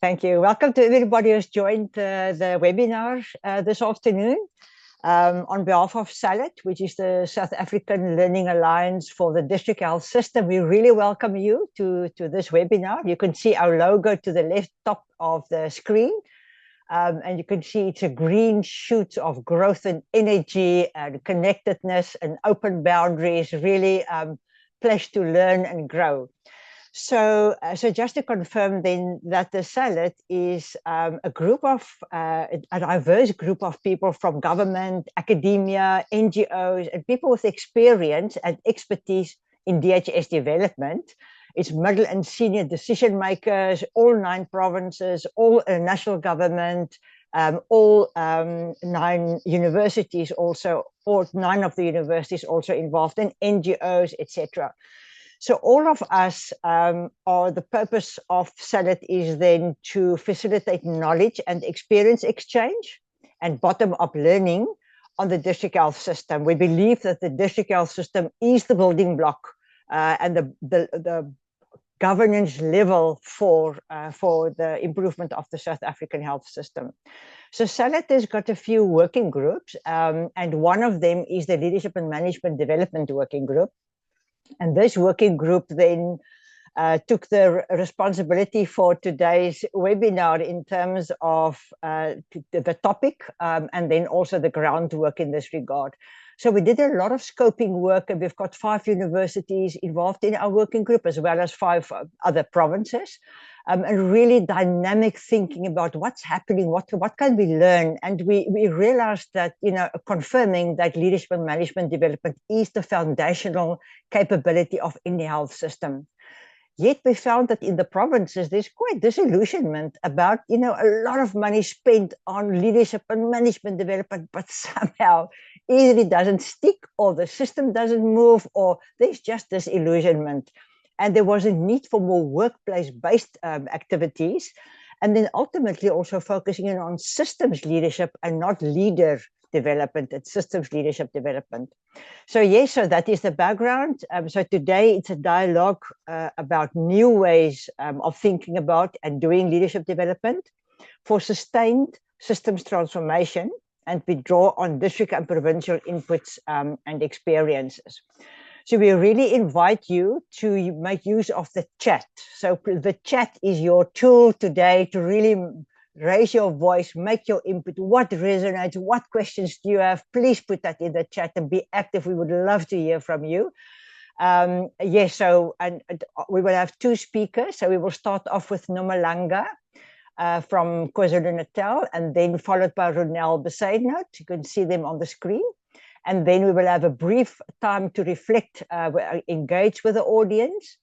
Thank you. Welcome to everybody who's joined the webinar this afternoon. On behalf of SALIT, which is the South African Learning Alliance for the District Health System, we really welcome you to this webinar. You can see our logo to the left top of the screen. And you can see it's a green shoot of growth and energy and connectedness and open boundaries, really place to learn and grow. So just to confirm then that the SALIT is a diverse group of people from government, academia, NGOs, and people with experience and expertise in DHS development. It's middle and senior decision makers, all 9 provinces, all national government, all 9 universities also, or 9 of the universities also involved, in NGOs, etc. So all of us the purpose of SALIT is then to facilitate knowledge and experience exchange and bottom-up learning on the district health system. We believe that the district health system is the building block and the governance level for the improvement of the South African health system. So SALIT has got a few working groups, and one of them is the Leadership and Management Development Working Group. And this working group then took the responsibility for today's webinar in terms of the topic and then also the groundwork in this regard. So we did a lot of scoping work, and we've got 5 universities involved in our working group, as well as 5 other provinces, and really dynamic thinking about what's happening, what can we learn. And we realized that, confirming that leadership and management development is the foundational capability of any health system. Yet we found that in the provinces, there's quite disillusionment about, a lot of money spent on leadership and management development, but somehow either it doesn't stick, or the system doesn't move, or there's just disillusionment. And there was a need for more workplace-based activities, and then ultimately also focusing in on systems leadership and not leader development, and systems leadership development. So yes, so that is the background. So today it's a dialogue about new ways of thinking about and doing leadership development for sustained systems transformation, and we draw on district and provincial inputs and experiences. So we really invite you to make use of the chat. So the chat is your tool today to really raise your voice, make your input, what resonates, what questions do you have? Please put that in the chat and be active. We would love to hear from you. Yes, so and we will have 2 speakers. So we will start off with Nomalanga from KwaZulu-Natal, and then followed by Ronel Bezuidenhout. You can see them on the screen. And then we will have a brief time to reflect, engage with the audience.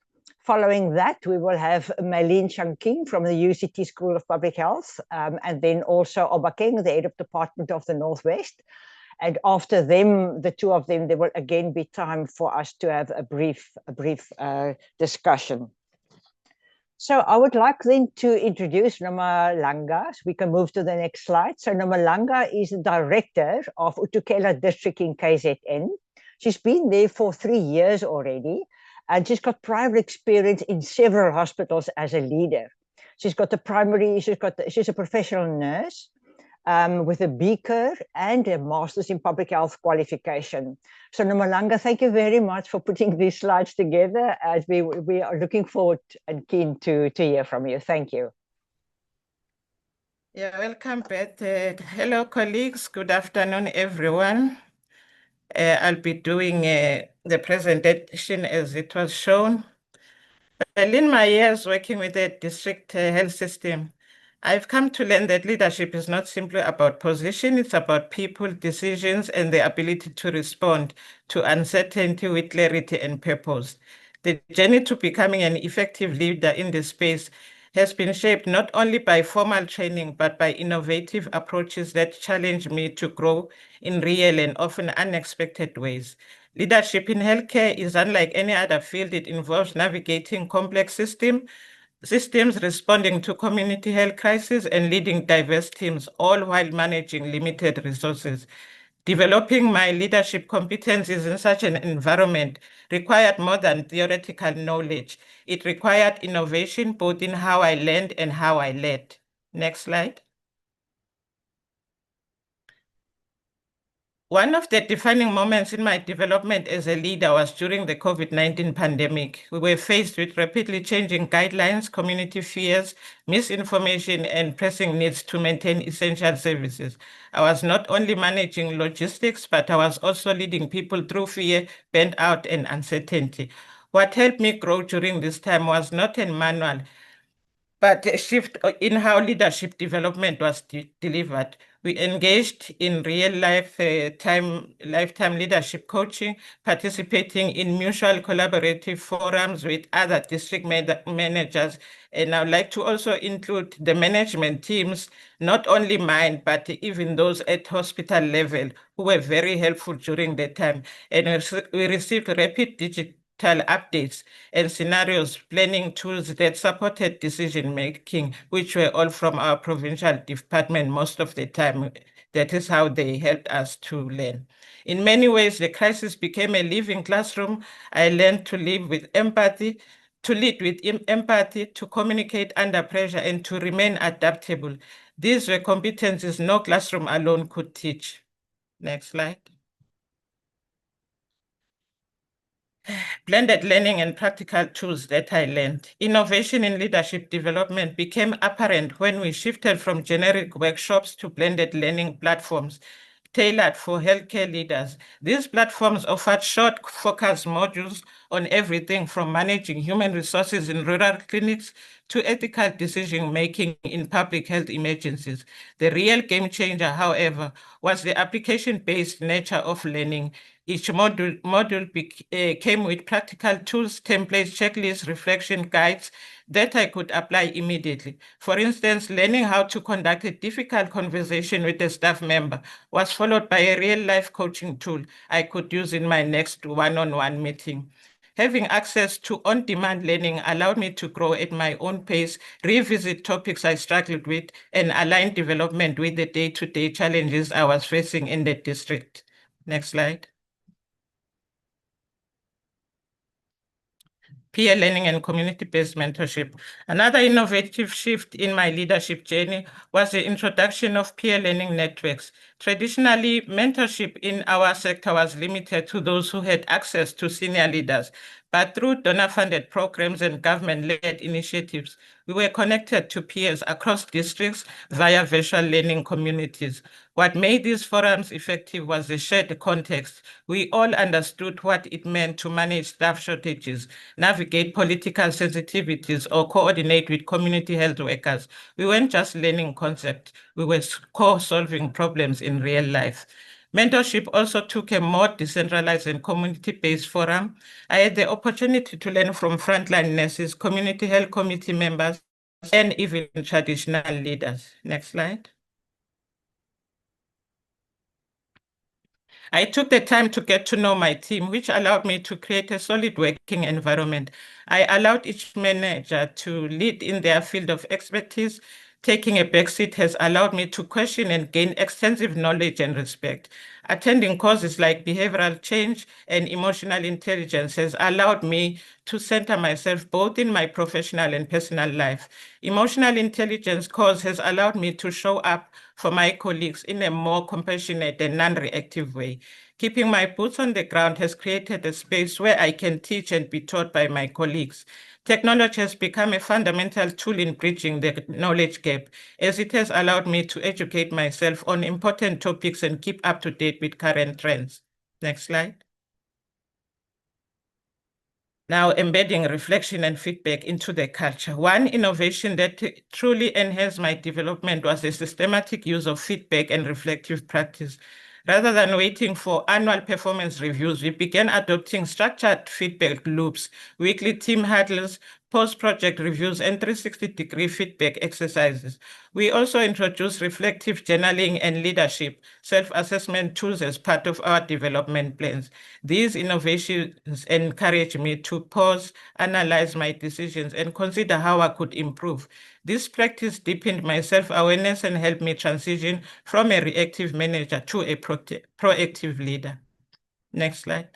Following that, we will have Maylene Shung-King from the UCT School of Public Health, and then also Obakeng, the head of department of the Northwest. And after them, the 2 of them, there will again be time for us to have a brief discussion. So I would like then to introduce Nomalanga. So we can move to the next slide. So Nomalanga is the director of Utukela district in KZN. She's been there for 3 years already, and she's got prior experience in several hospitals as a leader. She's got she's a professional nurse with a BCur and a Master's in Public Health qualification. So Nomalanga, thank you very much for putting these slides together, as we are looking forward and keen to hear from you. Thank you. Yeah, welcome, Beth. Hello, colleagues. Good afternoon, everyone. I'll be doing the presentation as it was shown. Well, in my years working with the district health system, I've come to learn that leadership is not simply about position, it's about people, decisions, and the ability to respond to uncertainty with clarity and purpose. The journey to becoming an effective leader in this space has been shaped not only by formal training, but by innovative approaches that challenge me to grow in real and often unexpected ways. Leadership in healthcare is unlike any other field. It involves navigating complex systems, responding to community health crises, and leading diverse teams, all while managing limited resources. Developing my leadership competencies in such an environment required more than theoretical knowledge. It required innovation both in how I learned and how I led. Next slide. One of the defining moments in my development as a leader was during the COVID-19 pandemic. We were faced with rapidly changing guidelines, community fears, misinformation, and pressing needs to maintain essential services. I was not only managing logistics, but I was also leading people through fear, burnout, and uncertainty. What helped me grow during this time was not a manual, but a shift in how leadership development was delivered. We engaged in real life lifetime leadership coaching, participating in mutual collaborative forums with other district managers. And I would like to also include the management teams, not only mine, but even those at hospital level who were very helpful during the time. And we received rapid digital updates and scenarios planning tools that supported decision making, which were all from our provincial department most of the time. That is how they helped us to learn. In many ways, the crisis became a living classroom. I learned to live with empathy, to lead with empathy, to communicate under pressure, and to remain adaptable. These were competencies no classroom alone could teach. Next slide. Blended learning and practical tools that I learned. Innovation in leadership development became apparent when we shifted from generic workshops to blended learning platforms tailored for healthcare leaders. These platforms offered short, focused modules on everything from managing human resources in rural clinics to ethical decision-making in public health emergencies. The real game changer, however, was the application-based nature of learning. Each module came with practical tools, templates, checklists, reflection guides that I could apply immediately. For instance, learning how to conduct a difficult conversation with a staff member was followed by a real-life coaching tool I could use in my next one-on-one meeting. Having access to on-demand learning allowed me to grow at my own pace, revisit topics I struggled with, and align development with the day-to-day challenges I was facing in the district. Next slide. Peer learning and community-based mentorship. Another innovative shift in my leadership journey was the introduction of peer learning networks. Traditionally, mentorship in our sector was limited to those who had access to senior leaders. But through donor-funded programs and government-led initiatives, we were connected to peers across districts via virtual learning communities. What made these forums effective was the shared context. We all understood what it meant to manage staff shortages, navigate political sensitivities, or coordinate with community health workers. We weren't just learning concepts, we were co-solving problems in real life. Mentorship also took a more decentralized and community-based forum. I had the opportunity to learn from frontline nurses, community health committee members, and even traditional leaders. Next slide. I took the time to get to know my team, which allowed me to create a solid working environment. I allowed each manager to lead in their field of expertise. Taking a backseat has allowed me to question and gain extensive knowledge and respect. Attending courses like behavioral change and emotional intelligence has allowed me to center myself both in my professional and personal life. Emotional intelligence course has allowed me to show up for my colleagues in a more compassionate and non-reactive way. Keeping my boots on the ground has created a space where I can teach and be taught by my colleagues. Technology has become a fundamental tool in bridging the knowledge gap, as it has allowed me to educate myself on important topics and keep up to date with current trends. Next slide. Now, embedding reflection and feedback into the culture. One innovation that truly enhanced my development was the systematic use of feedback and reflective practice. Rather than waiting for annual performance reviews, we began adopting structured feedback loops, weekly team huddles, post-project reviews, and 360-degree feedback exercises. We also introduce reflective journaling and leadership self-assessment tools as part of our development plans. These innovations encourage me to pause, analyze my decisions, and consider how I could improve. This practice deepened my self-awareness and helped me transition from a reactive manager to a proactive leader. Next slide.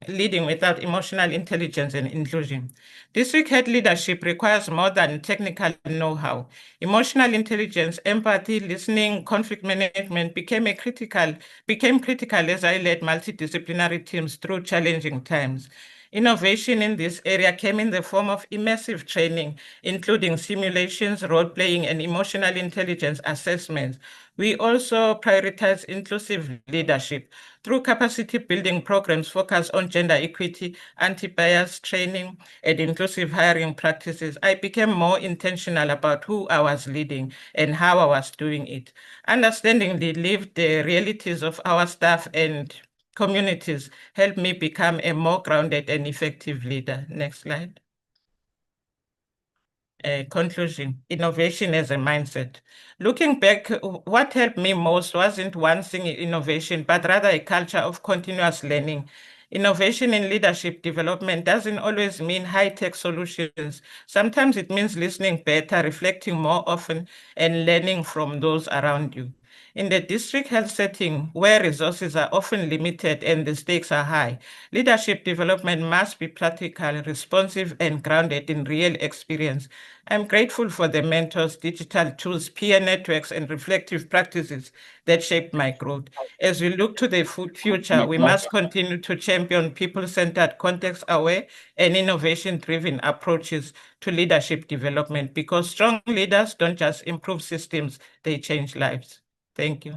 Leading without emotional intelligence and inclusion. District head leadership requires more than technical know-how. Emotional intelligence, empathy, listening, conflict management became critical as I led multidisciplinary teams through challenging times. Innovation in this area came in the form of immersive training, including simulations, role-playing, and emotional intelligence assessments. We also prioritize inclusive leadership through capacity building programs focused on gender equity, anti-bias training, and inclusive hiring practices. I became more intentional about who I was leading and how I was doing it. Understanding the lived realities of our staff and communities helped me become a more grounded and effective leader. Next slide. Conclusion, innovation as a mindset. Looking back, what helped me most wasn't one single innovation, but rather a culture of continuous learning. Innovation in leadership development doesn't always mean high-tech solutions. Sometimes it means listening better, reflecting more often, and learning from those around you. In the district health setting, where resources are often limited and the stakes are high, leadership development must be practical, responsive, and grounded in real experience. I'm grateful for the mentors, digital tools, peer networks, and reflective practices that shaped my growth. As we look to the future, we must continue to champion people-centered, context-aware, and innovation-driven approaches to leadership development, because strong leaders don't just improve systems, they change lives. Thank you.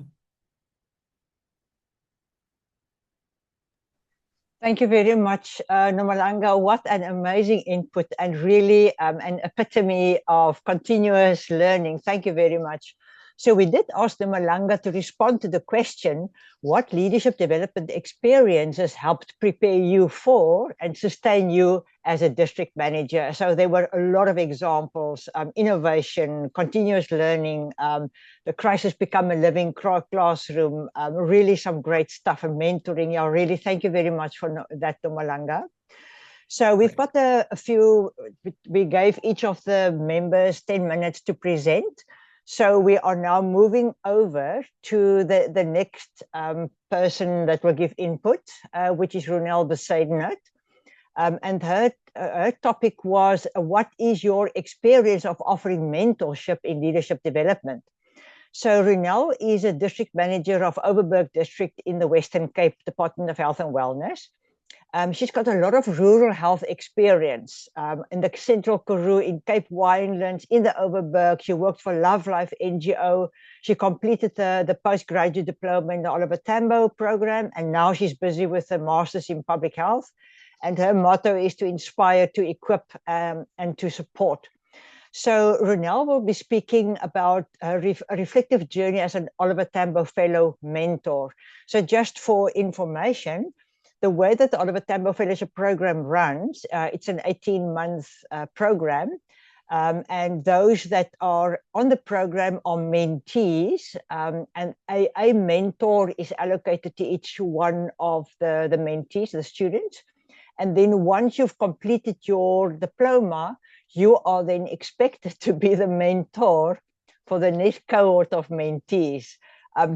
Thank you very much, Nomalanga. What an amazing input and really an epitome of continuous learning. Thank you very much. So we did ask Nomalanga to respond to the question, what leadership development experiences helped prepare you for and sustain you as a district manager? So there were a lot of examples, innovation, continuous learning, the crisis become a living classroom, really some great stuff, and mentoring. Yeah, really, thank you very much for that, Nomalanga. So we've got a few, we gave each of the members 10 minutes to present. So we are now moving over to the next person that will give input, which is Ronel Bezuidenhout. And her topic was, what is your experience of offering mentorship in leadership development? So Ronel is a district manager of Overberg District in the Western Cape, Department of Health and Wellness. She's got a lot of rural health experience in the Central Karoo, in Cape Winelands, in the Overberg. She worked for Love Life NGO. She completed the postgraduate diploma in the Oliver Tambo program, and now she's busy with a master's in public health. And her motto is to inspire, to equip, and to support. So Ronel will be speaking about a reflective journey as an Oliver Tambo Fellow mentor. So just for information, the way that the Oliver Tambo Fellowship program runs, it's an 18-month program. And those that are on the program are mentees, and a mentor is allocated to each one of the mentees, the students. And then once you've completed your diploma, you are then expected to be the mentor for the next cohort of mentees,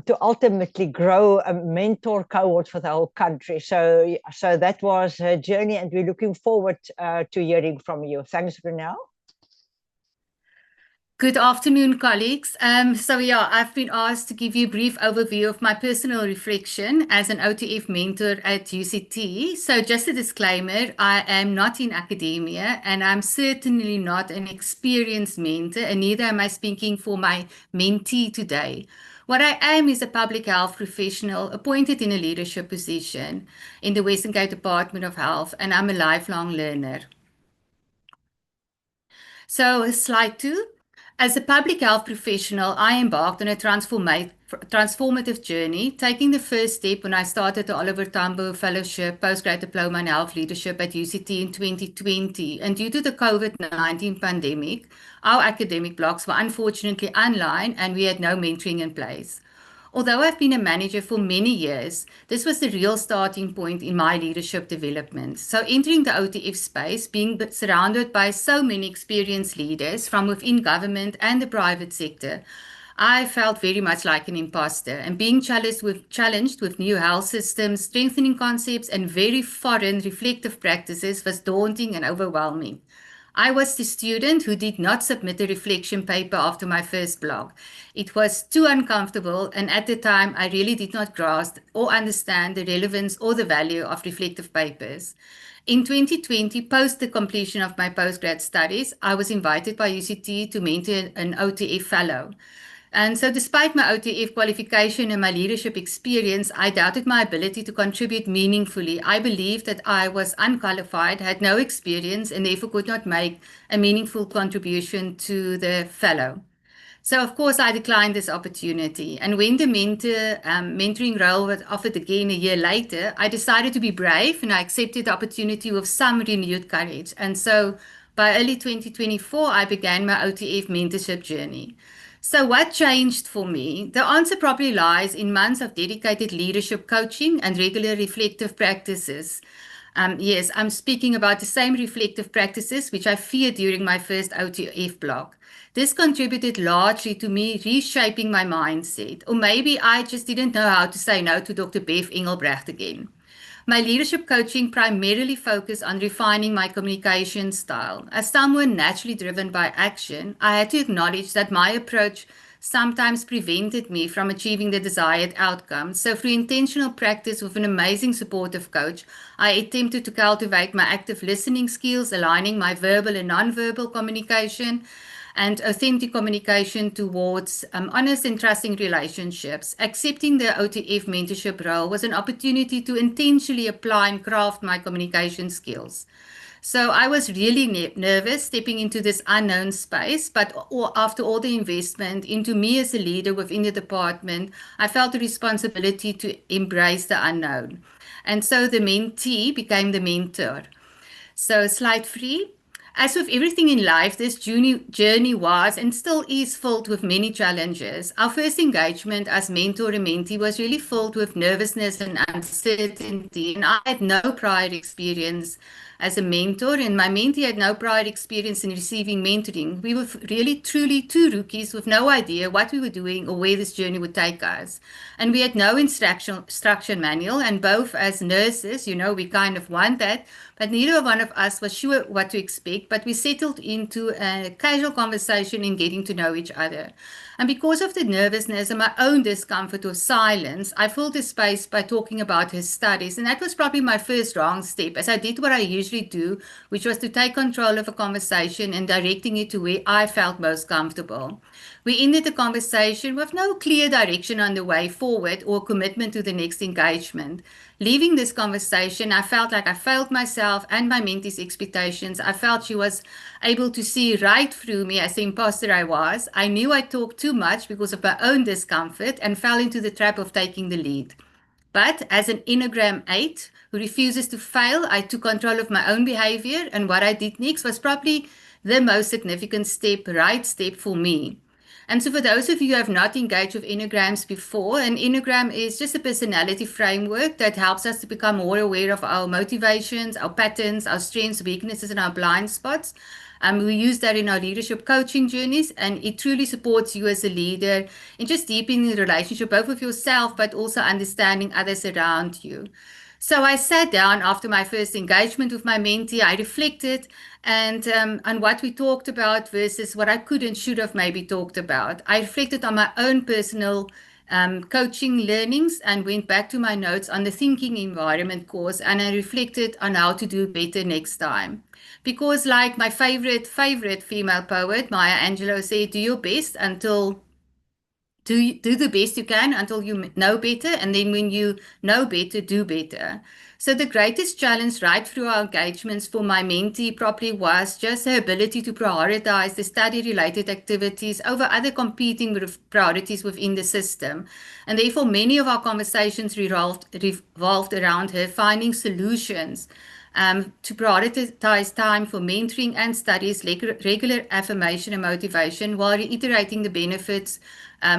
to ultimately grow a mentor cohort for the whole country. So that was her journey, and we're looking forward to hearing from you. Thanks, Ronel. Good afternoon, colleagues. I've been asked to give you a brief overview of my personal reflection as an OTF mentor at UCT. So just a disclaimer, I am not in academia and I'm certainly not an experienced mentor, and neither am I speaking for my mentee today. What I am is a public health professional appointed in a leadership position in the Western Cape Department of Health, and I'm a lifelong learner. So slide 2. As a public health professional, I embarked on a transformative journey, taking the first step when I started the Oliver Tambo Fellowship Postgrad Diploma in Health Leadership at UCT in 2020. And due to the COVID-19 pandemic, our academic blocks were unfortunately online and we had no mentoring in place. Although I've been a manager for many years, this was the real starting point in my leadership development. So entering the OTF space, being surrounded by so many experienced leaders from within government and the private sector, I felt very much like an imposter, and being challenged with new health systems, strengthening concepts, and very foreign reflective practices was daunting and overwhelming. I was the student who did not submit a reflection paper after my first blog. It was too uncomfortable, and at the time, I really did not grasp or understand the relevance or the value of reflective papers. In 2020, post the completion of my postgrad studies, I was invited by UCT to mentor an OTF fellow. And so despite my OTF qualification and my leadership experience, I doubted my ability to contribute meaningfully. I believed that I was unqualified, had no experience, and therefore could not make a meaningful contribution to the fellow. So of course I declined this opportunity. And when the mentoring role was offered again a year later, I decided to be brave and I accepted the opportunity with some renewed courage. And so by early 2024, I began my OTF mentorship journey. So what changed for me? The answer probably lies in months of dedicated leadership coaching and regular reflective practices. Yes, I'm speaking about the same reflective practices which I feared during my first OTF blog. This contributed largely to me reshaping my mindset, or maybe I just didn't know how to say no to Dr. Beth Engelbrecht again. My leadership coaching primarily focused on refining my communication style. As someone naturally driven by action, I had to acknowledge that my approach sometimes prevented me from achieving the desired outcome. So through intentional practice with an amazing supportive coach, I attempted to cultivate my active listening skills, aligning my verbal and non-verbal communication, and authentic communication towards honest and trusting relationships. Accepting the OTF mentorship role was an opportunity to intentionally apply and craft my communication skills. So I was really nervous stepping into this unknown space, but after all the investment into me as a leader within the department, I felt the responsibility to embrace the unknown. And so the mentee became the mentor. So slide 3. As with everything in life, this journey was and still is filled with many challenges. Our first engagement as mentor and mentee was really filled with nervousness and uncertainty, and I had no prior experience as a mentor, and my mentee had no prior experience in receiving mentoring. We were really, truly two rookies with no idea what we were doing or where this journey would take us. And we had no instruction manual, and both as nurses, we kind of want that, but neither one of us was sure what to expect, but we settled into a casual conversation and getting to know each other. And because of the nervousness and my own discomfort of silence, I filled the space by talking about his studies. And that was probably my first wrong step, as I did what I usually do, which was to take control of a conversation and directing it to where I felt most comfortable. We ended the conversation with no clear direction on the way forward or commitment to the next engagement. Leaving this conversation, I felt like I failed myself and my mentee's expectations. I felt she was able to see right through me as the imposter I was. I knew I talked too much because of my own discomfort and fell into the trap of taking the lead. But as an Enneagram 8 who refuses to fail, I took control of my own behavior, and what I did next was probably the most significant right step for me. And so for those of you who have not engaged with Enneagrams before, an Enneagram is just a personality framework that helps us to become more aware of our motivations, our patterns, our strengths, weaknesses, and our blind spots. We use that in our leadership coaching journeys, and it truly supports you as a leader in just deepening the relationship, both with yourself, but also understanding others around you. So I sat down after my first engagement with my mentee. I reflected and on what we talked about versus what I could and should have maybe talked about. I reflected on my own personal coaching learnings and went back to my notes on the Thinking Environment course, and I reflected on how to do better next time. Because like my favorite female poet, Maya Angelou, said, do your best until do the best you can until you know better, and then when you know better, do better. So the greatest challenge right through our engagements for my mentee probably was just her ability to prioritize the study-related activities over other competing priorities within the system. And therefore, many of our conversations revolved around her finding solutions to prioritize time for mentoring and studies, regular affirmation and motivation, while reiterating the benefits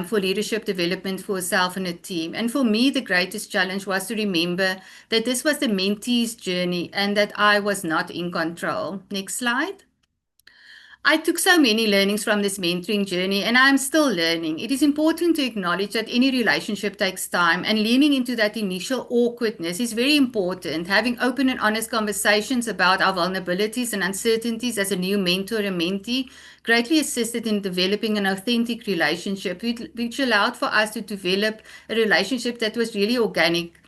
for leadership development for herself and her team. And for me, the greatest challenge was to remember that this was the mentee's journey and that I was not in control. Next slide. I took so many learnings from this mentoring journey, and I'm still learning. It is important to acknowledge that any relationship takes time, and leaning into that initial awkwardness is very important. Having open and honest conversations about our vulnerabilities and uncertainties as a new mentor and mentee greatly assisted in developing an authentic relationship, which allowed for us to develop a relationship that was really organic.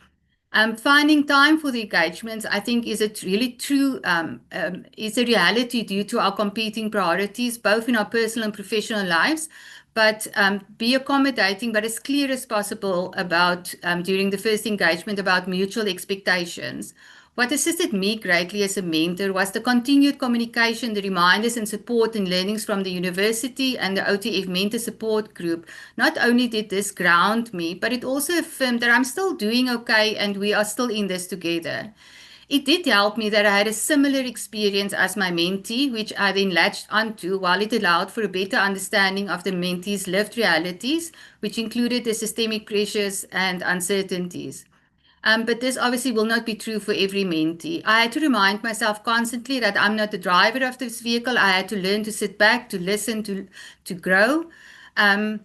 Finding time for the engagements, I think, is a really true, is a reality due to our competing priorities, both in our personal and professional lives, but be accommodating, but as clear as possible about, during the first engagement, about mutual expectations. What assisted me greatly as a mentor was the continued communication, the reminders and support and learnings from the university and the OTF mentor support group. Not only did this ground me, but it also affirmed that I'm still doing okay and we are still in this together. It did help me that I had a similar experience as my mentee, which I then latched onto, while it allowed for a better understanding of the mentee's lived realities, which included the systemic pressures and uncertainties. But this obviously will not be true for every mentee. I had to remind myself constantly that I'm not the driver of this vehicle. I had to learn to sit back, to listen, to grow. Do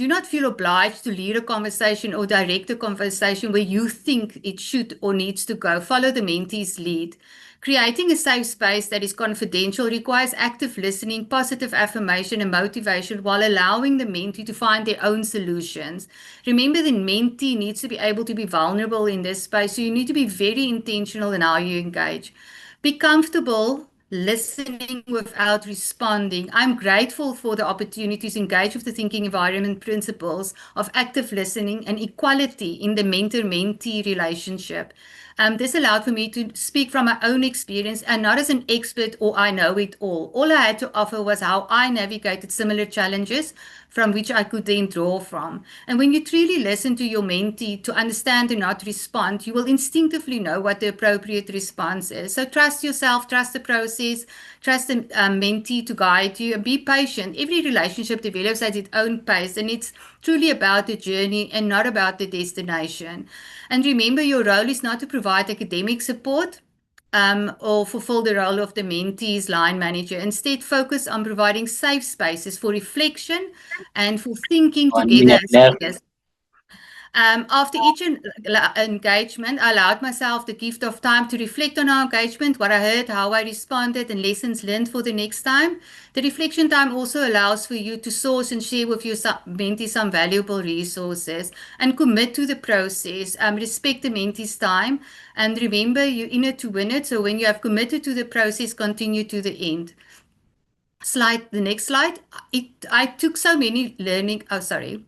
not feel obliged to lead a conversation or direct a conversation where you think it should or needs to go. Follow the mentee's lead. Creating a safe space that is confidential requires active listening, positive affirmation, and motivation while allowing the mentee to find their own solutions. Remember, the mentee needs to be able to be vulnerable in this space, so you need to be very intentional in how you engage. Be comfortable listening without responding. I'm grateful for the opportunity to engage with the thinking environment principles of active listening and equality in the mentor-mentee relationship. This allowed for me to speak from my own experience and not as an expert or I know it all. All I had to offer was how I navigated similar challenges from which I could then draw from. And when you truly listen to your mentee to understand and not respond, you will instinctively know what the appropriate response is. So trust yourself, trust the process, trust the mentee to guide you, and be patient. Every relationship develops at its own pace, and it's truly about the journey and not about the destination. And remember, your role is not to provide academic support or fulfill the role of the mentee's line manager. Instead, focus on providing safe spaces for reflection and for thinking together as leaders. After each engagement, I allowed myself the gift of time to reflect on our engagement, what I heard, how I responded, and lessons learned for the next time. The reflection time also allows for you to source and share with your mentee some valuable resources and commit to the process. Respect the mentee's time, and remember, you're in it to win it. So when you have committed to the process, continue to the end. The next slide. I took so many learning. Oh, sorry.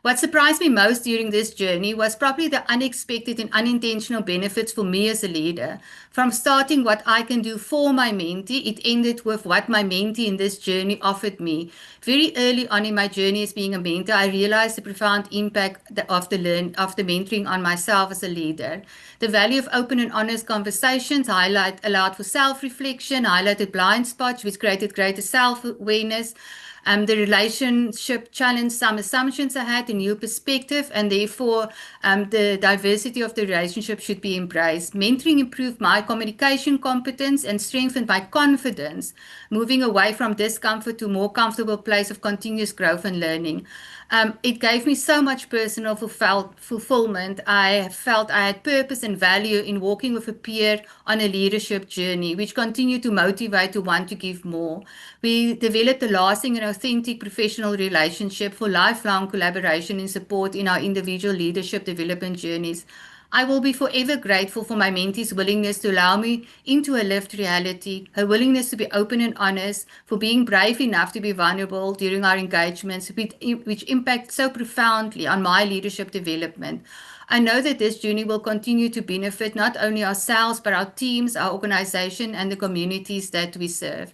What surprised me most during this journey was probably the unexpected and unintentional benefits for me as a leader. From starting what I can do for my mentee, it ended with what my mentee in this journey offered me. Very early on in my journey as being a mentor, I realized the profound impact of the mentoring on myself as a leader. The value of open and honest conversations allowed for self-reflection, highlighted blind spots, which created greater self-awareness. The relationship challenged some assumptions I had, a new perspective, and therefore the diversity of the relationship should be embraced. Mentoring improved my communication competence and strengthened my confidence, moving away from discomfort to a more comfortable place of continuous growth and learning. It gave me so much personal fulfillment. I felt I had purpose and value in walking with a peer on a leadership journey, which continued to motivate to want to give more. We developed a lasting and authentic professional relationship for lifelong collaboration and support in our individual leadership development journeys. I will be forever grateful for my mentee's willingness to allow me into a lived reality, her willingness to be open and honest, for being brave enough to be vulnerable during our engagements, which impact so profoundly on my leadership development. I know that this journey will continue to benefit not only ourselves, but our teams, our organization, and the communities that we serve.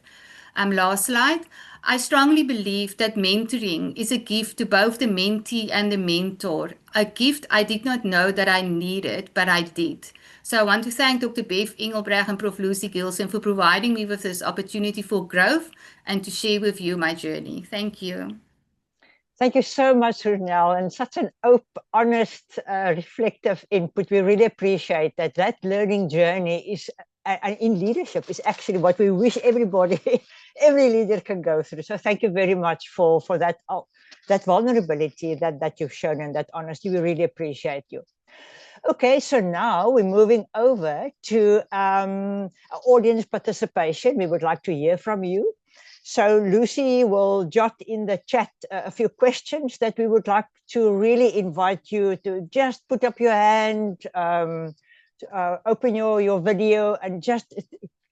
Last slide. I strongly believe that mentoring is a gift to both the mentee and the mentor, a gift I did not know that I needed, but I did. So I want to thank Dr. Beth, Engelbrecht, and Prof. Lucy Gilson for providing me with this opportunity for growth and to share with you my journey. Thank you. Thank you so much, Ronel, and such an open, honest, reflective input. We really appreciate that. That learning journey is, in leadership, is actually what we wish everybody, every leader can go through. So thank you very much for that, that vulnerability that you've shown and that honesty. We really appreciate you. Okay, so now we're moving over to audience participation. We would like to hear from you. So Lucy will jot in the chat a few questions that we would like to really invite you to just put up your hand, open your video, and just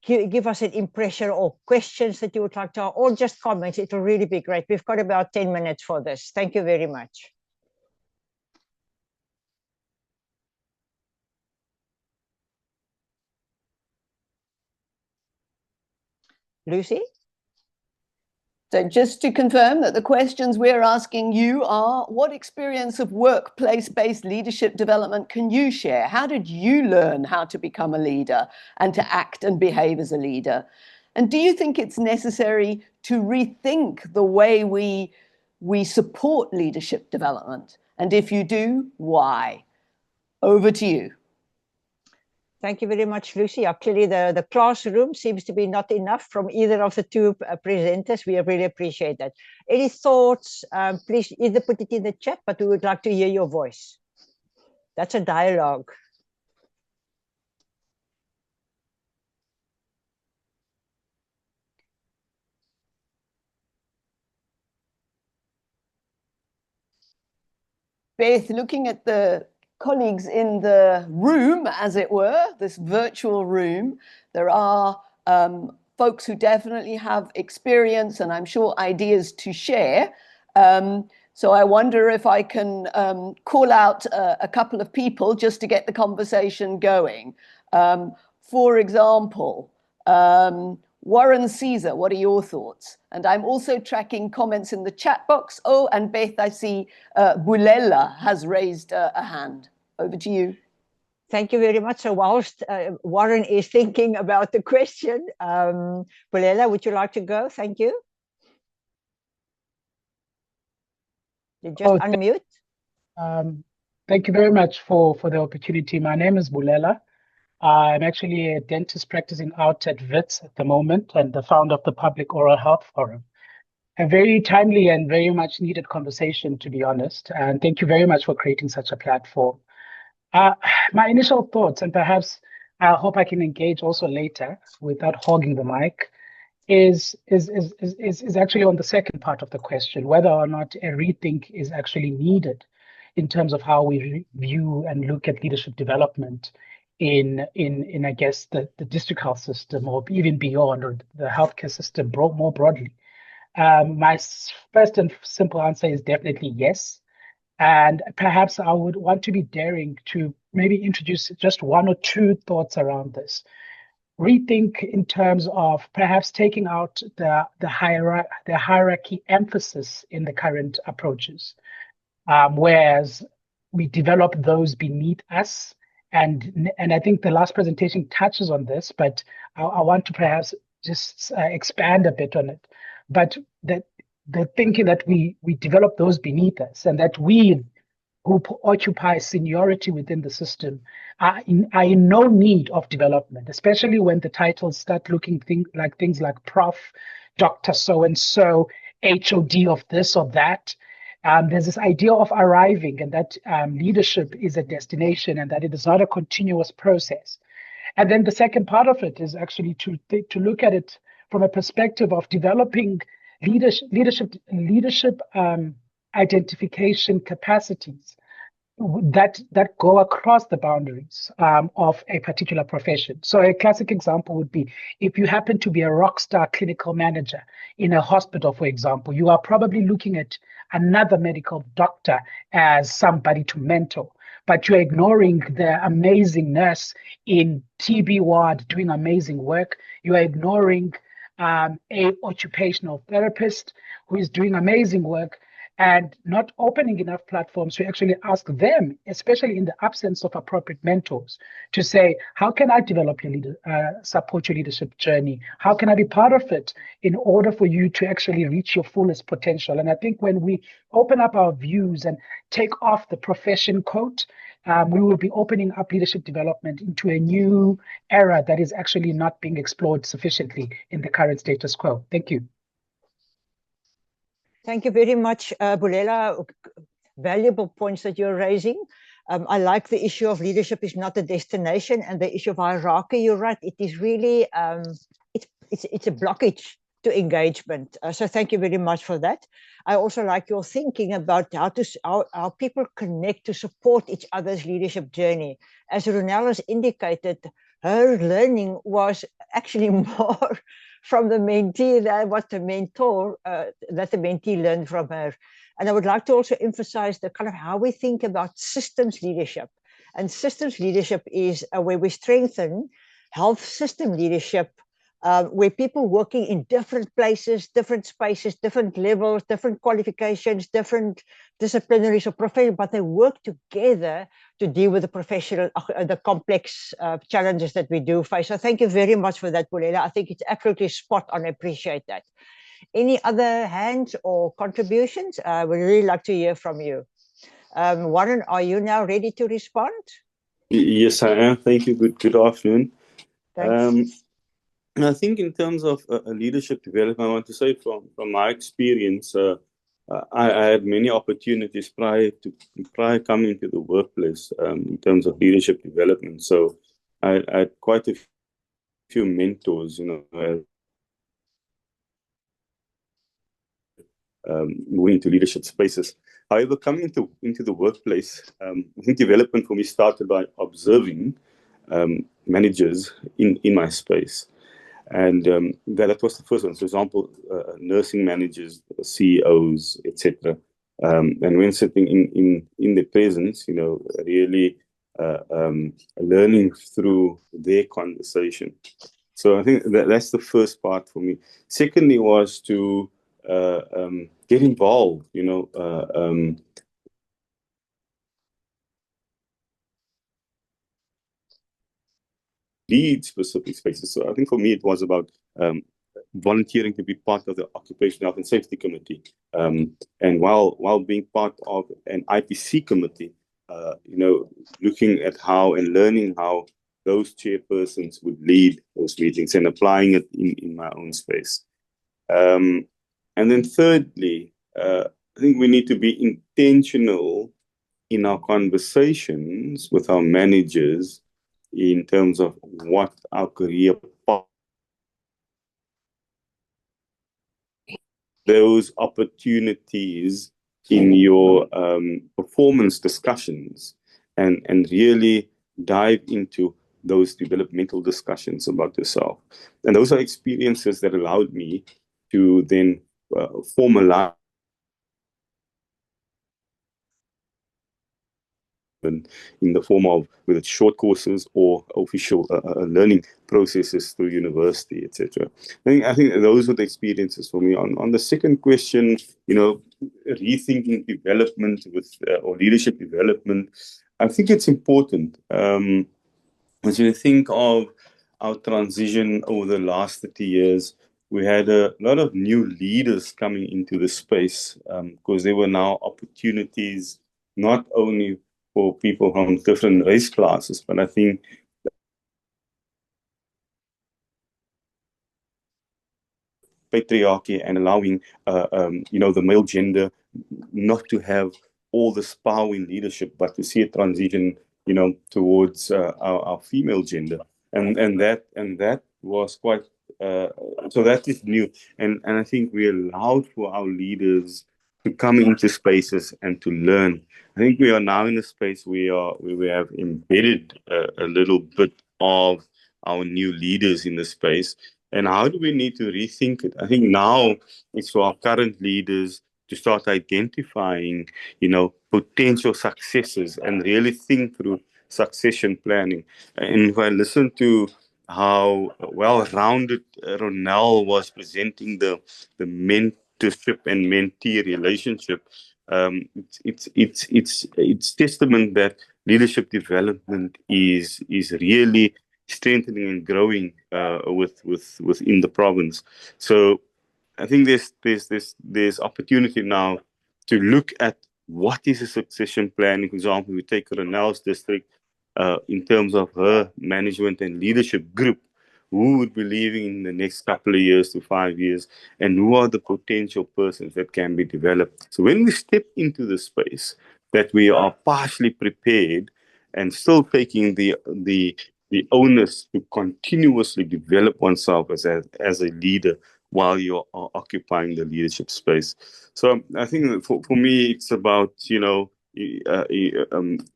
give us an impression or questions that you would like to, or just comments. It will really be great. We've got about 10 minutes for this. Thank you very much. Lucy? So just to confirm that the questions we're asking you are, what experience of workplace-based leadership development can you share? How did you learn how to become a leader and to act and behave as a leader? And do you think it's necessary to rethink the way we support leadership development? And if you do, why? Over to you. Thank you very much, Lucy. Clearly, the classroom seems to be not enough from either of the two presenters. We really appreciate that. Any thoughts? Please either put it in the chat, but we would like to hear your voice. That's a dialogue. Beth, looking at the colleagues in the room, as it were, this virtual room, there are folks who definitely have experience and I'm sure ideas to share. So I wonder if I can call out a couple of people just to get the conversation going. For example, Warren Caesar, what are your thoughts? And I'm also tracking comments in the chat box. Oh, and Beth, I see Bulela has raised a hand. Over to you. Thank you very much. So whilst Warren is thinking about the question, Bulela, would you like to go? Thank you. You just unmute. Thank you very much for the opportunity. My name is Bulela. I'm actually a dentist practicing out at Wits at the moment and the founder of the Public Oral Health Forum. A very timely and very much needed conversation, to be honest. And thank you very much for creating such a platform. My initial thoughts, and perhaps I hope I can engage also later without hogging the mic, is actually on the second part of the question, whether or not a rethink is actually needed in terms of how we view and look at leadership development in I guess the district health system or even beyond, or the healthcare system more broadly. My first and simple answer is definitely yes. And perhaps I would want to be daring to maybe introduce just one or two thoughts around this. Rethink in terms of perhaps taking out the hierarchy emphasis in the current approaches, whereas we develop those beneath us. And I think the last presentation touches on this, but I want to perhaps just expand a bit on it. But the thinking that we develop those beneath us, and that we who occupy seniority within the system are in no need of development, especially when the titles start looking things like prof, doctor so-and-so, HOD of this or that. There's this idea of arriving, and that leadership is a destination and that it is not a continuous process. And then the second part of it is actually to look at it from a perspective of developing leadership identification capacities that go across the boundaries of a particular profession. So a classic example would be, if you happen to be a rock star clinical manager in a hospital, for example, you are probably looking at another medical doctor as somebody to mentor. but you're ignoring the amazing nurse in TB ward doing amazing work. You are ignoring a occupational therapist who is doing amazing work, and not opening enough platforms to actually ask them, especially in the absence of appropriate mentors, to say, how can I develop your support your leadership journey? How can I be part of it in order for you to actually reach your fullest potential? And I think when we open up our views and take off the profession coat, we will be opening up leadership development into a new era that is actually not being explored sufficiently in the current status quo. Thank you. Thank you very much, Bulela. Valuable points that you're raising. I like the issue of leadership is not a destination, and the issue of hierarchy. You're right. It is really it's a blockage to engagement. So thank you very much for that. I also like your thinking about how people connect to support each other's leadership journey. As Ronel has indicated, her learning was actually more from the mentee than what the mentor, that the mentee learned from her. And I would like to also emphasize the kind of how we think about systems leadership. And systems leadership is where we strengthen health system leadership, where people working in different places, different spaces, different levels, different qualifications, different disciplinaries or professions, but they work together to deal with the complex challenges that we do face. So thank you very much for that, Bulela. I think it's absolutely spot on. I appreciate that. Any other hands or contributions? We'd really like to hear from you. Warren, are you now ready to respond? Yes, I am. Thank you. Good afternoon. Thanks. And I think in terms of leadership development, I want to say from my experience, I had many opportunities prior coming to the workplace in terms of leadership development. So I had quite a few mentors, moving to leadership spaces. However, coming into the workplace, I think development for me started by observing managers in my space. And that was the first one. For example, nursing managers, CEOs, etc. And when sitting in their presence, really learning through their conversation. So I think that's the first part for me. Secondly was to get involved, lead specific spaces. So I think for me, it was about volunteering to be part of the Occupational Health and Safety Committee. And while being part of an IPC committee, looking at how and learning how those chairpersons would lead those meetings and applying it in my own space. And then thirdly, I think we need to be intentional in our conversations with our managers in terms of what our career path, those opportunities in your performance discussions, and really dive into those developmental discussions about yourself. And those are experiences that allowed me to then formalize in the form of whether it's short courses or official learning processes through university, etc. I think those were the experiences for me. On the second question, rethinking development with or leadership development, I think it's important. As you think of our transition over the last 30 years, we had a lot of new leaders coming into the space because there were now opportunities not only for people from different race classes, but I think patriarchy and allowing the male gender not to have all this power in leadership, but to see a transition towards our female gender, and that was quite so that is new, and I think we allowed for our leaders to come into spaces and to learn. I think we are now in a space where we have embedded a little bit of our new leaders in the space. And how do we need to rethink it? I think now it's for our current leaders to start identifying, potential successes and really think through succession planning. And if I listen to how well-rounded Ronel was presenting the mentorship and mentee relationship, it's testament that leadership development is really strengthening and growing within the province. So I think there's opportunity now to look at what is a succession plan. For example, we take Ronel's district in terms of her management and leadership group. Who would be leaving in the next couple of years to 5 years, and who are the potential persons that can be developed? So when we step into the space, that we are partially prepared and still taking the onus to continuously develop oneself as a leader while you are occupying the leadership space. So I think for me, it's about,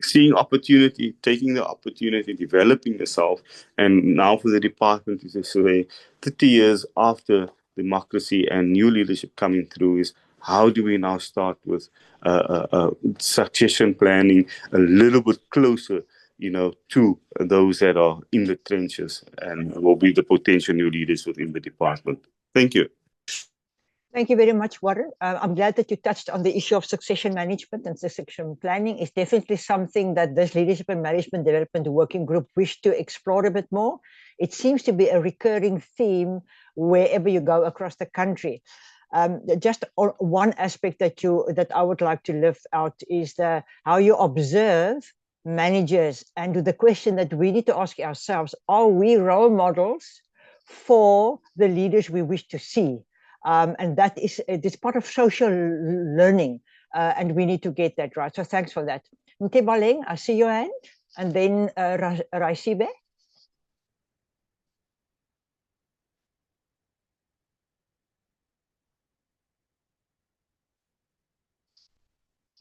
seeing opportunity, taking the opportunity, developing yourself. And now for the department to say 30 years after democracy and new leadership coming through is, how do we now start with succession planning a little bit closer, to those that are in the trenches and will be the potential new leaders within the department. Thank you. Thank you very much, Warren. I'm glad that you touched on the issue of succession management and succession planning. It's definitely something that this Leadership and Management Development Working Group wish to explore a bit more. It seems to be a recurring theme wherever you go across the country. Just one aspect that I would like to lift out is how you observe managers, and the question that we need to ask ourselves: are we role models for the leaders we wish to see? And that is, it's part of social learning, and we need to get that right. So thanks for that. Mtebaleng, I see your hand, and then Raisibe.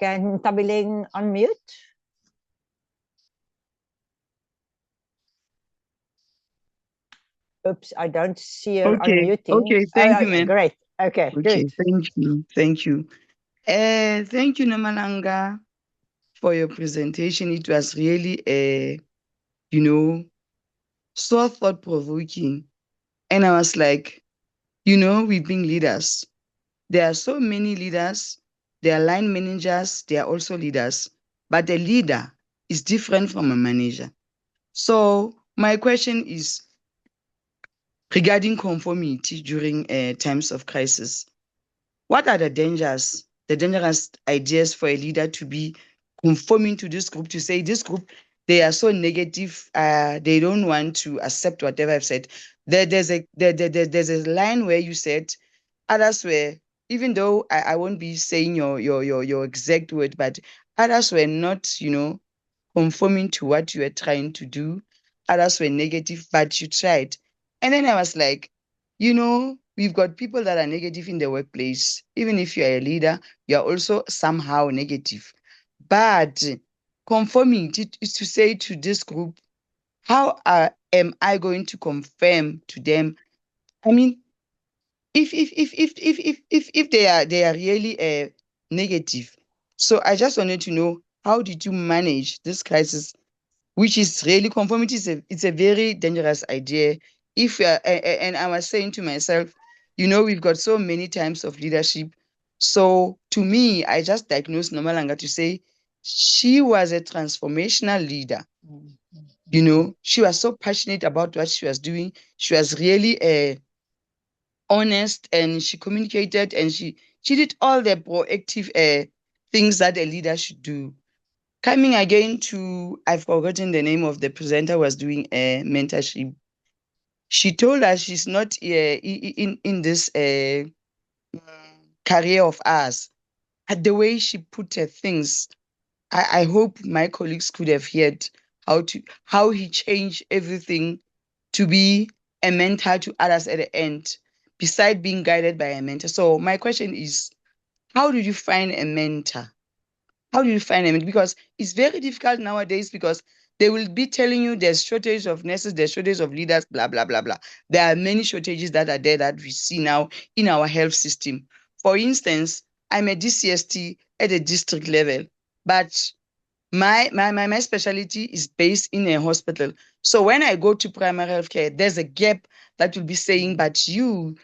Can Mtebaleng unmute? Oops, I don't see her unmuting. Okay, thank you, ma'am. Great. Okay, good. Thank you. Thank you, Nomalanga, for your presentation. It was really, so thought-provoking. And I was like, we being leaders, there are so many leaders. There are line managers. They are also leaders. But a leader is different from a manager. So my question is regarding conformity during times of crisis. What are the dangerous ideas for a leader to be conforming to this group, to say this group, they are so negative, they don't want to accept whatever I've said. There's a line where you said, others were, even though I won't be saying your exact word, but others were not, conforming to what you were trying to do. Others were negative, but you tried. And then I was like, we've got people that are negative in the workplace. Even if you are a leader, you are also somehow negative. But conforming is to say to this group, how am I going to confirm to them? I mean, if they are really negative. So I just wanted to know, how did you manage this crisis, which is really conformity? It's a very dangerous idea. If and I was saying to myself, we've got so many types of leadership. So to me, I just diagnosed Nomalanga to say she was a transformational leader. She was so passionate about what she was doing. She was really honest, and she communicated, and she did all the proactive things that a leader should do. Coming again to, I've forgotten the name of the presenter who was doing a mentorship. She told us she's not in this career of ours. At the way she put her things, I hope my colleagues could have heard how he changed everything to be a mentor to others at the end, beside being guided by a mentor. So my question is, how did you find a mentor? How do you find them? Because it's very difficult nowadays, because they will be telling you there's shortage of nurses, there's shortage of leaders, blah, blah, blah, blah. There are many shortages that are there that we see now in our health system. For instance, I'm a DCST at a district level, but my specialty is based in a hospital. So when I go to primary healthcare, there's a gap that will be saying, but you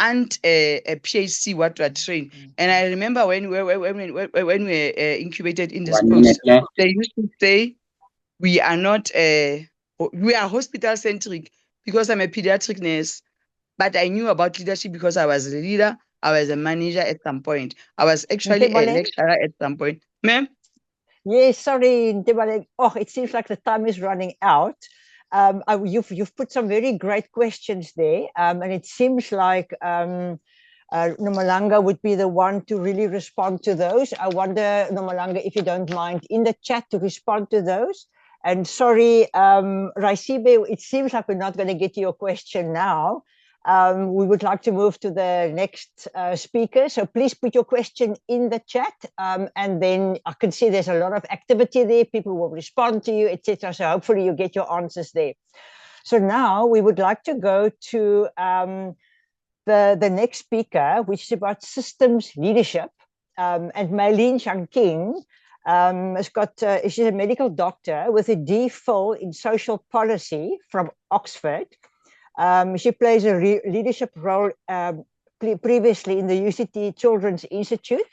aren't a PhD what you are trained. And I remember when we were incubated in this post, they used to say we are not we are hospital centric because I'm a pediatric nurse. But I knew about leadership because I was a leader. I was a manager at some point. I was actually a lecturer at some point. Ma'am? Yes, sorry, Ndebale. Oh, it seems like the time is running out. You've put some very great questions there, and it seems like Nomalanga would be the one to really respond to those. I wonder, Nomalanga, if you don't mind, in the chat to respond to those. And sorry, Raisibe, it seems like we're not going to get to your question now. We would like to move to the next speaker. So please put your question in the chat. And then I can see there's a lot of activity there. People will respond to you, etc. So hopefully you get your answers there. So now we would like to go to the next speaker, which is about systems leadership. And Maylene Shung-King she's a medical doctor with a DPhil in social policy from Oxford. She plays a leadership role previously in the UCT Children's Institute,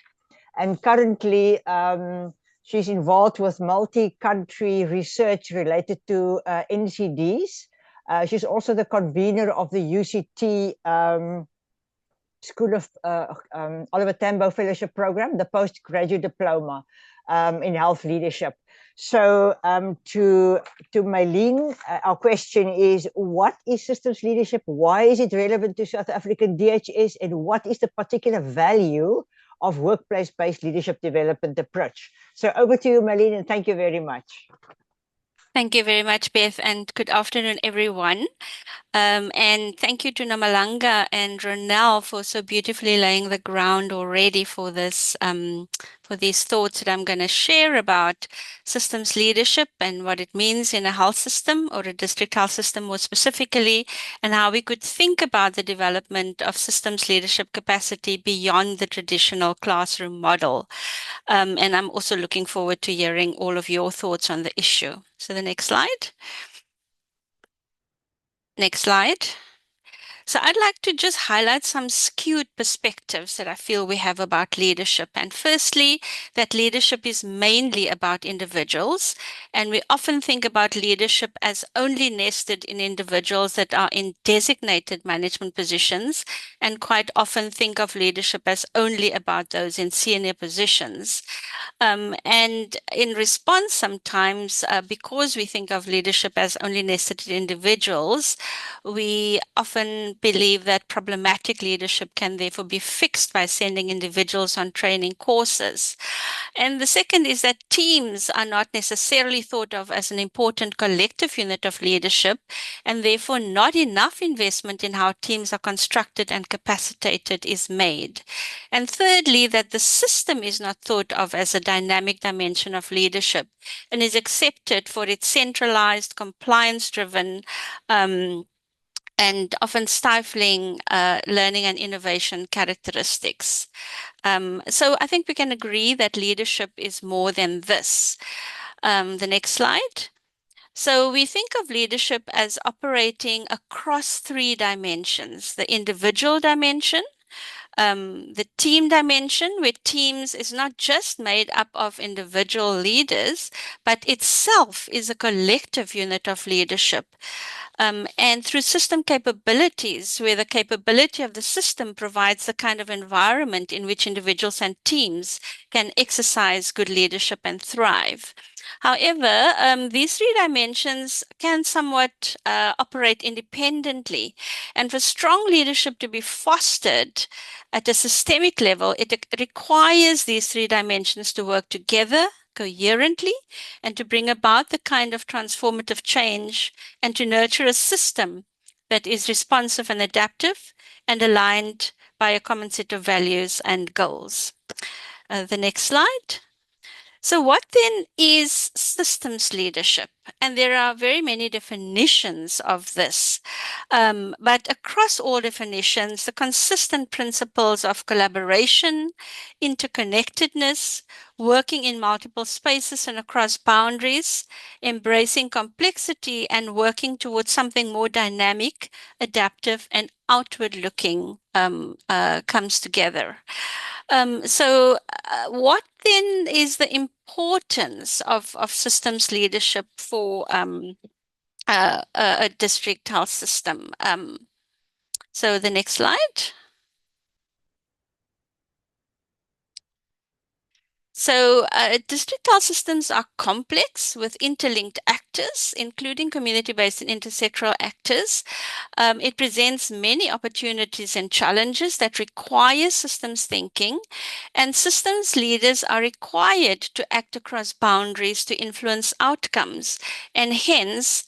and currently she's involved with multi-country research related to NCDs. She's also the convener of the UCT School of Oliver Tambo Fellowship Program, the postgraduate diploma in health leadership. So to Maylene, our question is, what is systems leadership? Why is it relevant to South African DHS? And what is the particular value of workplace-based leadership development approach? So over to you, Maylene, and thank you very much. Thank you very much, Beth, and good afternoon, everyone. And thank you to Nomalanga and Ronel for so beautifully laying the ground already for this, for these thoughts that I'm going to share about systems leadership and what it means in a health system or a district health system more specifically, and how we could think about the development of systems leadership capacity beyond the traditional classroom model. And I'm also looking forward to hearing all of your thoughts on the issue. So the next slide. Next slide. So I'd like to just highlight some skewed perspectives that I feel we have about leadership. And firstly, that leadership is mainly about individuals. And we often think about leadership as only nested in individuals that are in designated management positions, and quite often think of leadership as only about those in senior positions. And in response, sometimes, because we think of leadership as only nested in individuals, we often believe that problematic leadership can therefore be fixed by sending individuals on training courses. And the second is that teams are not necessarily thought of as an important collective unit of leadership, and therefore not enough investment in how teams are constructed and capacitated is made. And thirdly, that the system is not thought of as a dynamic dimension of leadership and is accepted for its centralized, compliance-driven, and often stifling learning and innovation characteristics. So I think we can agree that leadership is more than this. The next slide. So we think of leadership as operating across three dimensions: the individual dimension, the team dimension, where teams is not just made up of individual leaders, but itself is a collective unit of leadership. And through system capabilities, where the capability of the system provides the kind of environment in which individuals and teams can exercise good leadership and thrive. However, these three dimensions can somewhat operate independently. And for strong leadership to be fostered at a systemic level, it requires these three dimensions to work together coherently and to bring about the kind of transformative change and to nurture a system that is responsive and adaptive and aligned by a common set of values and goals. The next slide. So what then is systems leadership? And there are very many definitions of this. But across all definitions, the consistent principles of collaboration, interconnectedness, working in multiple spaces and across boundaries, embracing complexity and working towards something more dynamic, adaptive, and outward-looking comes together. What then is the importance of systems leadership for a district health system? So the next slide. So district health systems are complex with interlinked actors, including community-based and intersectoral actors. It presents many opportunities and challenges that require systems thinking, and systems leaders are required to act across boundaries to influence outcomes. And hence,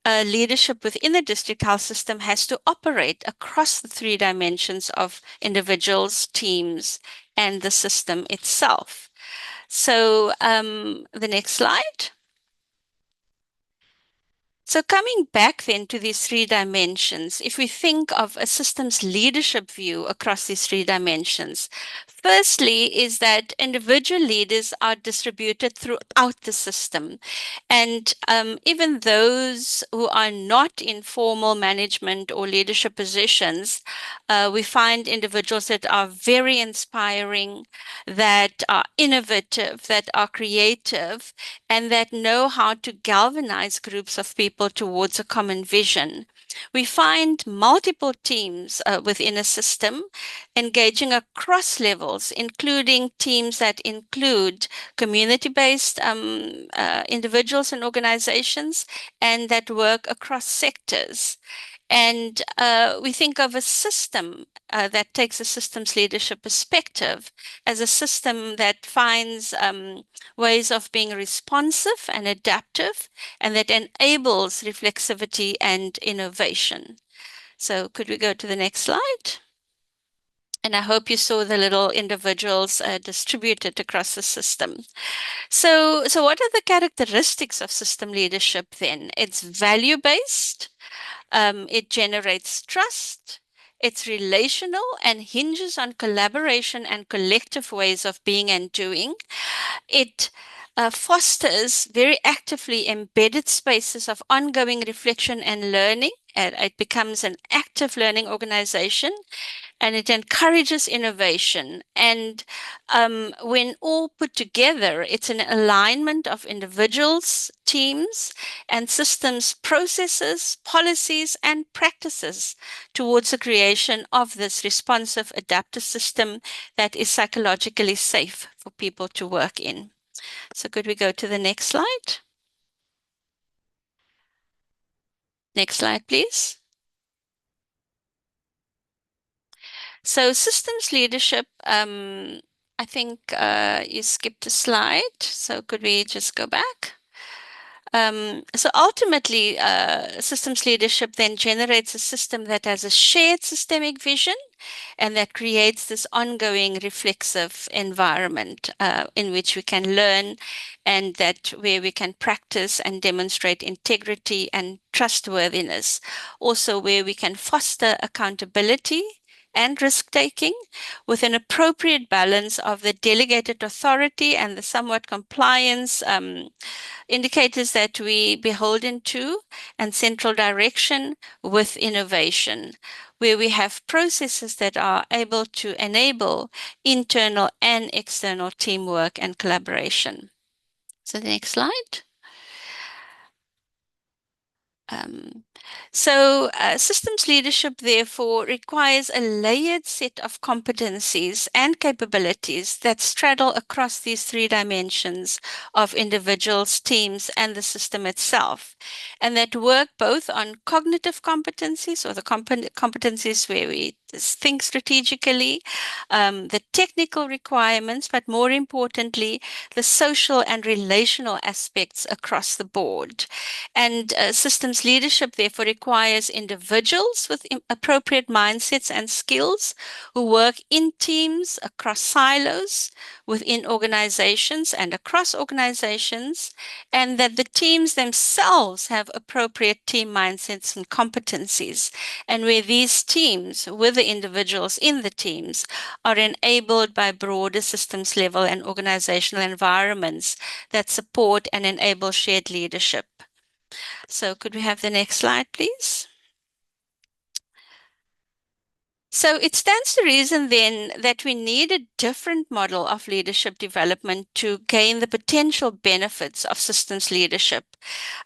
leadership within the district health system has to operate across the 3 dimensions of individuals, teams, and the system itself. So the next slide. So coming back then to these 3 dimensions, if we think of a systems leadership view across these 3 dimensions, firstly is that individual leaders are distributed throughout the system. And even those who are not in formal management or leadership positions, we find individuals that are very inspiring, that are innovative, that are creative, and that know how to galvanize groups of people towards a common vision. We find multiple teams within a system engaging across levels, including teams that include community-based individuals and organizations, and that work across sectors. And we think of a system that takes a systems leadership perspective as a system that finds ways of being responsive and adaptive, and that enables reflexivity and innovation. So could we go to the next slide? And I hope you saw the little individuals distributed across the system. So what are the characteristics of system leadership then? It's value-based. It generates trust, it's relational and hinges on collaboration and collective ways of being and doing. It fosters very actively embedded spaces of ongoing reflection and learning. It becomes an active learning organization, and it encourages innovation. And when all put together, it's an alignment of individuals, teams, and systems, processes, policies, and practices towards the creation of this responsive, adaptive system that is psychologically safe for people to work in. So could we go to the next slide? Next slide, please. So systems leadership, I think you skipped a slide. So could we just go back? So ultimately, systems leadership then generates a system that has a shared systemic vision and that creates this ongoing reflexive environment in which we can learn, and that where we can practice and demonstrate integrity and trustworthiness. Also where we can foster accountability and risk-taking with an appropriate balance of the delegated authority and the somewhat compliance indicators that we beholden to, and central direction with innovation, where we have processes that are able to enable internal and external teamwork and collaboration. So the next slide. Systems leadership, therefore, requires a layered set of competencies and capabilities that straddle across these 3 dimensions of individuals, teams, and the system itself, and that work both on cognitive competencies, or the competencies where we think strategically, the technical requirements, but more importantly, the social and relational aspects across the board. And systems leadership, therefore, requires individuals with appropriate mindsets and skills who work in teams across silos, within organizations and across organizations, and that the teams themselves have appropriate team mindsets and competencies, and where these teams, with the individuals in the teams, are enabled by broader systems level and organizational environments that support and enable shared leadership. So could we have the next slide, please? So it stands to reason then that we need a different model of leadership development to gain the potential benefits of systems leadership.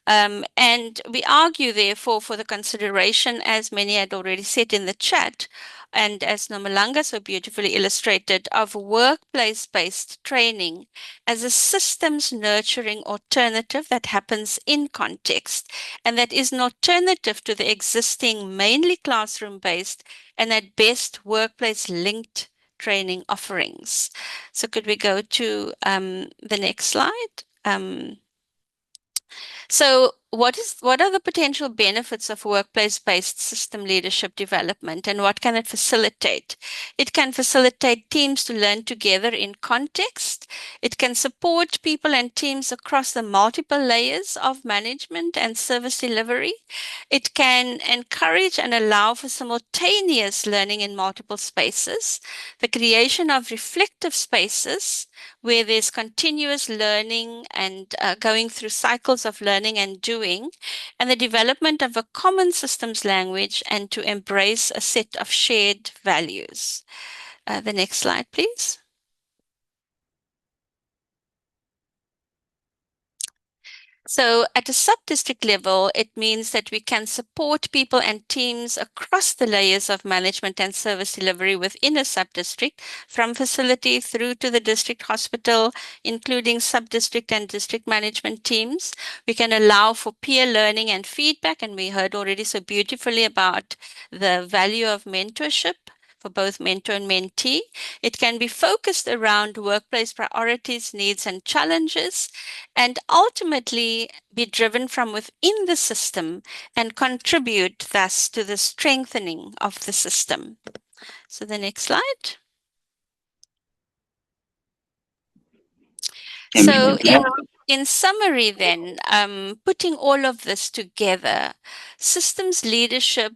And we argue, therefore, for the consideration, as many had already said in the chat, and as Nomalanga so beautifully illustrated, of workplace-based training as a systems nurturing alternative that happens in context, and that is an alternative to the existing mainly classroom-based and at best workplace-linked training offerings. So could we go to the next slide? So what are the potential benefits of workplace-based system leadership development, and what can it facilitate? It can facilitate teams to learn together in context. It can support people and teams across the multiple layers of management and service delivery. It can encourage and allow for simultaneous learning in multiple spaces, the creation of reflective spaces where there's continuous learning and going through cycles of learning and doing, and the development of a common systems language, and to embrace a set of shared values. The next slide, please. So at a sub-district level, it means that we can support people and teams across the layers of management and service delivery within a sub-district, from facility through to the district hospital, including sub-district and district management teams. We can allow for peer learning and feedback, and we heard already so beautifully about the value of mentorship for both mentor and mentee. It can be focused around workplace priorities, needs, and challenges, and ultimately be driven from within the system and contribute thus to the strengthening of the system. So the next slide. So in summary then, putting all of this together, systems leadership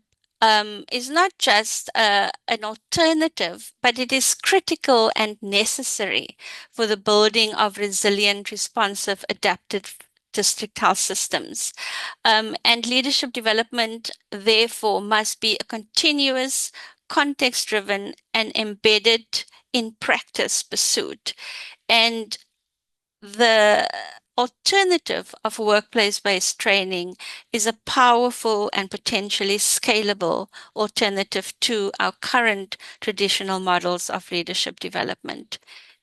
is not just an alternative, but it is critical and necessary for the building of resilient, responsive, adaptive district health systems. And leadership development, therefore, must be a continuous, context-driven, and embedded in practice pursuit. And the alternative of workplace-based training is a powerful and potentially scalable alternative to our current traditional models of leadership development.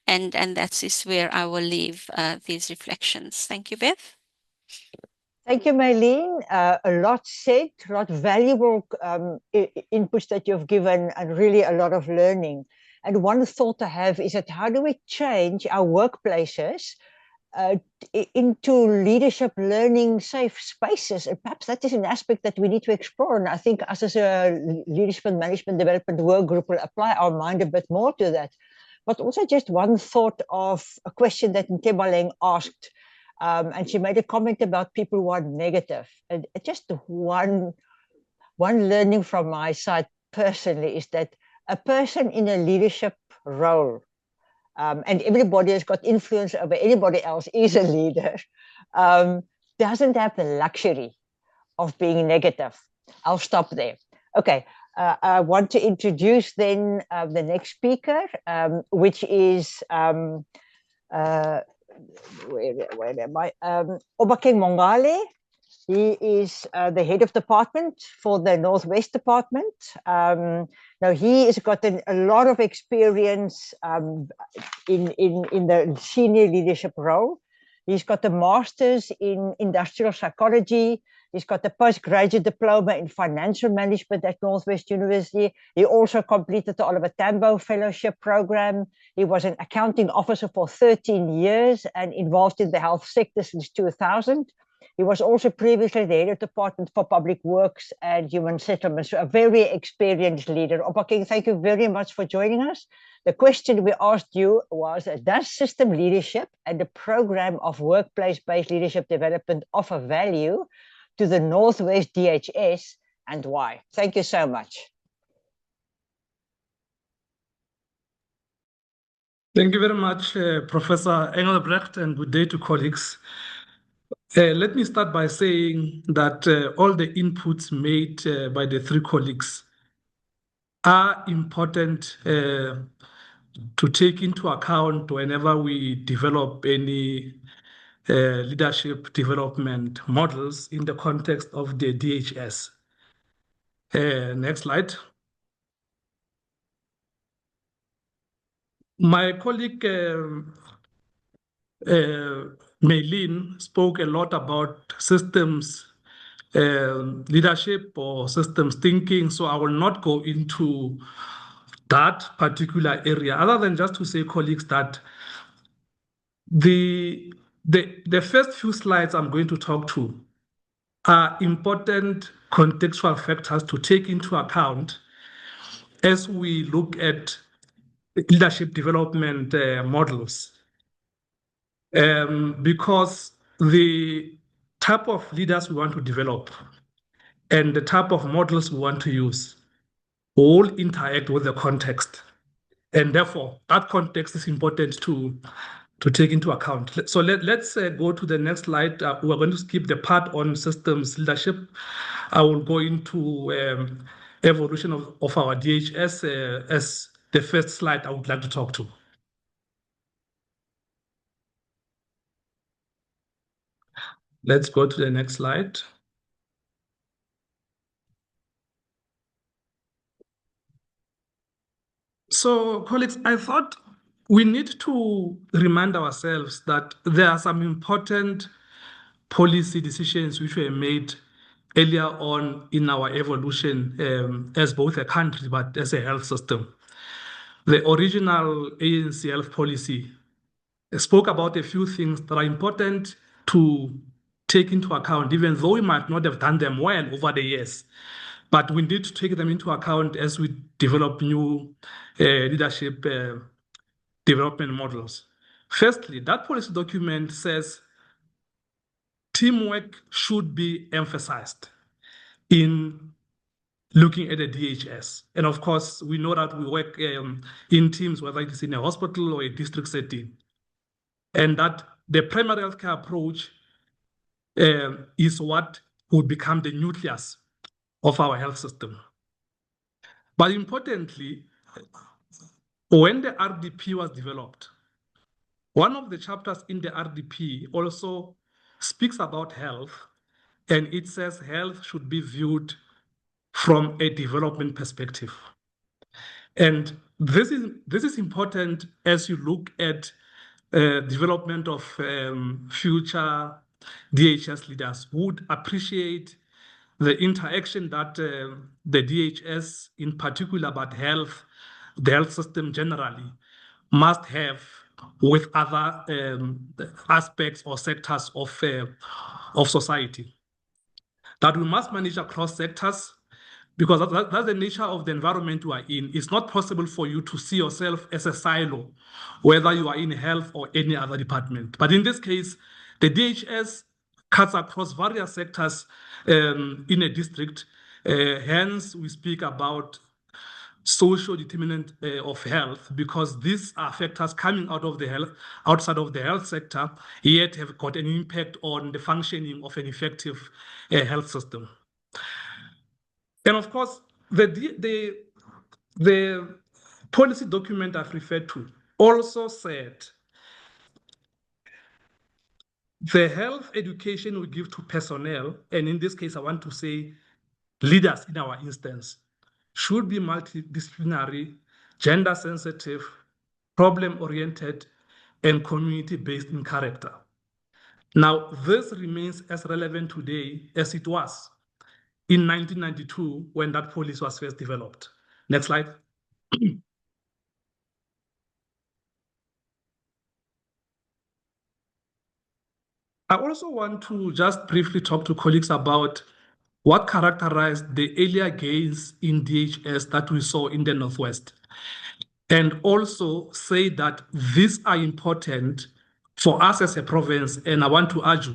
And that is where I will leave these reflections. Thank you, Beth. Thank you, Maylene. A lot said, a lot of valuable inputs that you've given, and really a lot of learning. And one thought I have is that how do we change our workplaces into leadership learning safe spaces? And perhaps that is an aspect that we need to explore. And I think us as a leadership and management development work group will apply our mind a bit more to that. But also just one thought of a question that Nomalanga asked, and she made a comment about people who are negative. And just one learning from my side personally is that a person in a leadership role, and everybody has got influence over anybody else, is a leader, doesn't have the luxury of being negative. I'll stop there. Okay, I want to introduce then the next speaker, which is, where am I? Obakeng Mongale. He is the head of department for the Northwest Department. Now he has got a lot of experience in the senior leadership role. He's got a master's in industrial psychology. He's got a postgraduate diploma in financial management at Northwest University. He also completed the Oliver Tambo Fellowship Program. He was an accounting officer for 13 years and involved in the health sector since 2000. He was also previously the head of Department for Public Works and Human Settlements, so a very experienced leader. Obakeng, thank you very much for joining us. The question we asked you was, does system leadership and the program of workplace-based leadership development offer value to the Northwest DHS, and why? Thank you so much. Thank you very much, Professor Engelbrecht, and good day to colleagues. Let me start by saying that all the inputs made by the three colleagues are important to take into account whenever we develop any leadership development models in the context of the DHS. Next slide. My colleague Maylene spoke a lot about systems leadership or systems thinking, so I will not go into that particular area, other than just to say, colleagues, that the first few slides I'm going to talk to are important contextual factors to take into account as we look at leadership development models. Because the type of leaders we want to develop and the type of models we want to use all interact with the context. And therefore, that context is important to take into account. So let's go to the next slide. We're going to skip the part on systems leadership. I will go into evolution of our DHS as the first slide I would like to talk to. Let's go to the next slide. So, colleagues, I thought we need to remind ourselves that there are some important policy decisions which were made earlier on in our evolution as both a country but as a health system. The original ANC health policy spoke about a few things that are important to take into account, even though we might not have done them well over the years. But we need to take them into account as we develop new leadership development models. Firstly, that policy document says teamwork should be emphasized in looking at the DHS. And of course, we know that we work in teams, whether it is in a hospital or a district setting, and that the primary healthcare approach is what would become the nucleus of our health system. But importantly, when the RDP was developed, one of the chapters in the RDP also speaks about health, and it says health should be viewed from a development perspective. And this is important as you look at development of future DHS leaders who would appreciate the interaction that the DHS in particular, but the health system generally, must have with other aspects or sectors of society. That we must manage across sectors, because that's the nature of the environment we are in. It's not possible for you to see yourself as a silo, whether you are in health or any other department. But in this case, the DHS cuts across various sectors in a district. Hence, we speak about social determinant of health, because these are factors coming outside of the health sector, yet have got an impact on the functioning of an effective health system. And of course, the policy document I've referred to also said the health education we give to personnel, and in this case, I want to say leaders in our instance, should be multidisciplinary, gender sensitive, problem-oriented, and community-based in character. Now, this remains as relevant today as it was in 1992 when that policy was first developed. Next slide. I also want to just briefly talk to colleagues about what characterized the earlier gains in DHS that we saw in the Northwest, and also say that these are important for us as a province, and I want to argue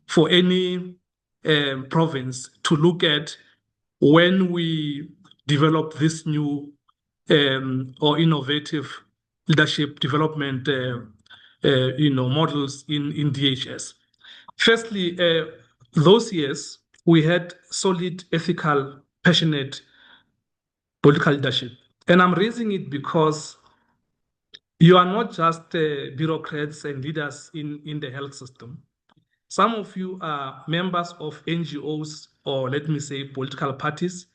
for any province to look at when we develop this new or innovative leadership development models in DHS. Firstly, those years we had solid, ethical, passionate political leadership. And I'm raising it because you are not just bureaucrats and leaders in the health system. Some of you are members of NGOs or, let me say, political parties.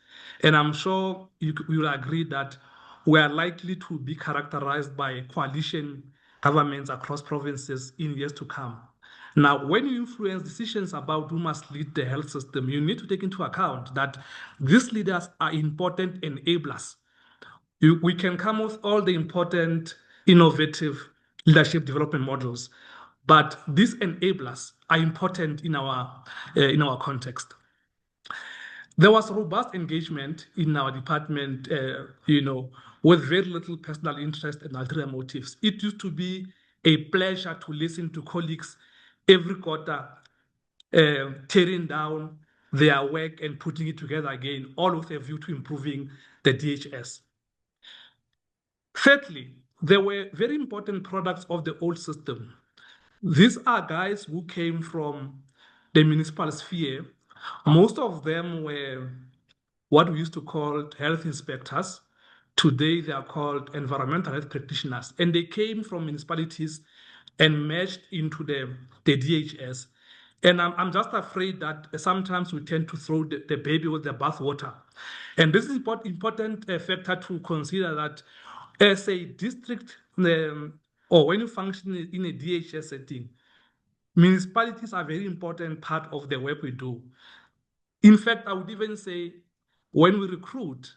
And I'm sure you will agree that we are likely to be characterized by coalition governments across provinces in years to come. Now, when you influence decisions about who must lead the health system, you need to take into account that these leaders are important enablers. We can come with all the important, innovative leadership development models, but these enablers are important in our context. There was robust engagement in our department, with very little personal interest and ulterior motives. It used to be a pleasure to listen to colleagues every quarter, tearing down their work and putting it together again, all with a view to improving the DHS. Thirdly, there were very important products of the old system. These are guys who came from the municipal sphere. Most of them were what we used to call health inspectors. Today, they are called environmental health practitioners. And they came from municipalities and merged into the DHS. And I'm just afraid that sometimes we tend to throw the baby with the bathwater. And this is important factor to consider, that as a district or when you function in a DHS setting, municipalities are a very important part of the work we do. In fact, I would even say when we recruit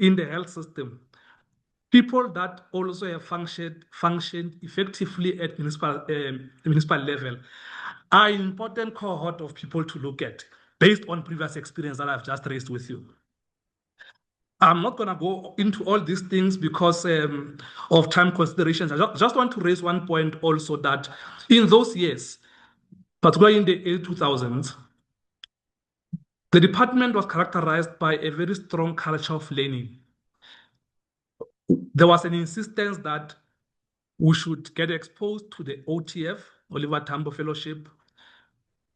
in the health system, people that also have functioned effectively at municipal level are an important cohort of people to look at based on previous experience that I've just raised with you. I'm not going to go into all these things because of time considerations. I just want to raise one point also, that in those years, particularly in the early 2000s, the department was characterized by a very strong culture of learning. There was an insistence that we should get exposed to the OTF, Oliver Tambo Fellowship.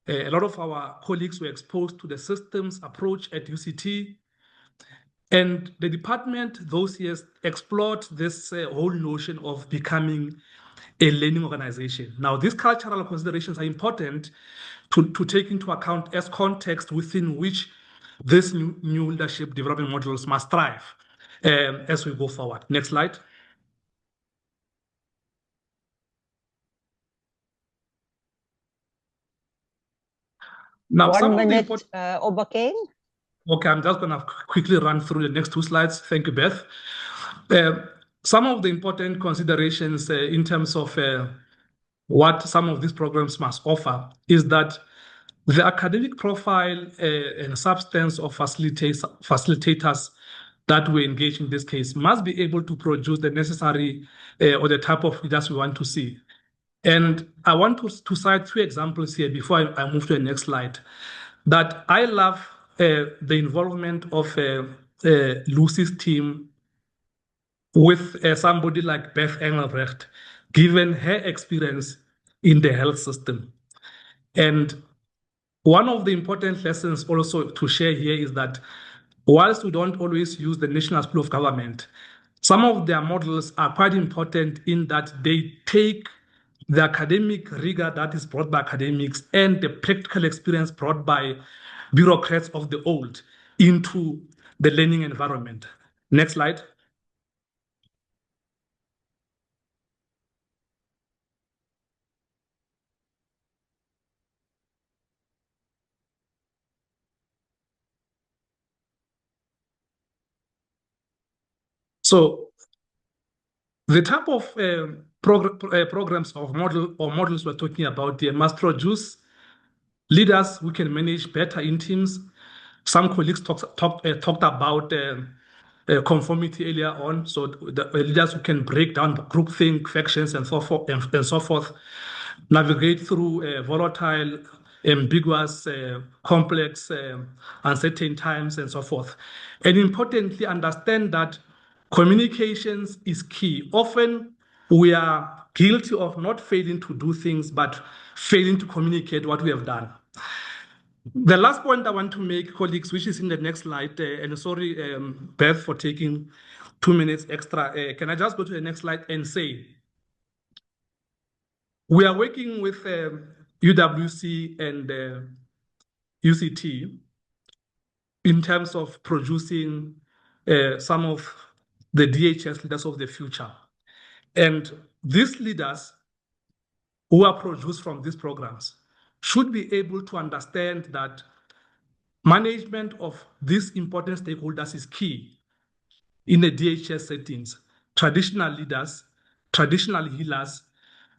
A lot of our colleagues were exposed to the systems approach at UCT. And the department those years explored this whole notion of becoming a learning organization. Now, these cultural considerations are important to take into account as context within which these new leadership development models must thrive as we go forward. Next slide. Now, 1 minute, Obakeng. Okay, I'm just going to quickly run through the next two slides. Thank you, Beth. Some of the important considerations in terms of what some of these programs must offer is that the academic profile and substance of facilitators that we engage in this case must be able to produce the necessary or the type of leaders we want to see. And I want to cite two examples here before I move to the next slide. That I love the involvement of Lucy's team with somebody like Beth Engelbrecht, given her experience in the health system. And one of the important lessons also to share here is that whilst we don't always use the National School of Government, some of their models are quite important in that they take the academic rigor that is brought by academics and the practical experience brought by bureaucrats of the old into the learning environment. Next slide. So the type of programs of models we're talking about here must produce leaders who can manage better in teams. Some colleagues talked about conformity earlier on, so the leaders who can break down groupthink, factions, and so forth, navigate through volatile, ambiguous, complex, uncertain times, and so forth. And importantly, understand that communications is key. Often we are guilty of not failing to do things, but failing to communicate what we have done. The last point I want to make, colleagues, which is in the next slide, and sorry, Beth, for taking 2 minutes extra. Can I just go to the next slide and say, we are working with UWC and UCT in terms of producing some of the DHS leaders of the future. And these leaders who are produced from these programs should be able to understand that management of these important stakeholders is key in the DHS settings. Traditional leaders, traditional healers,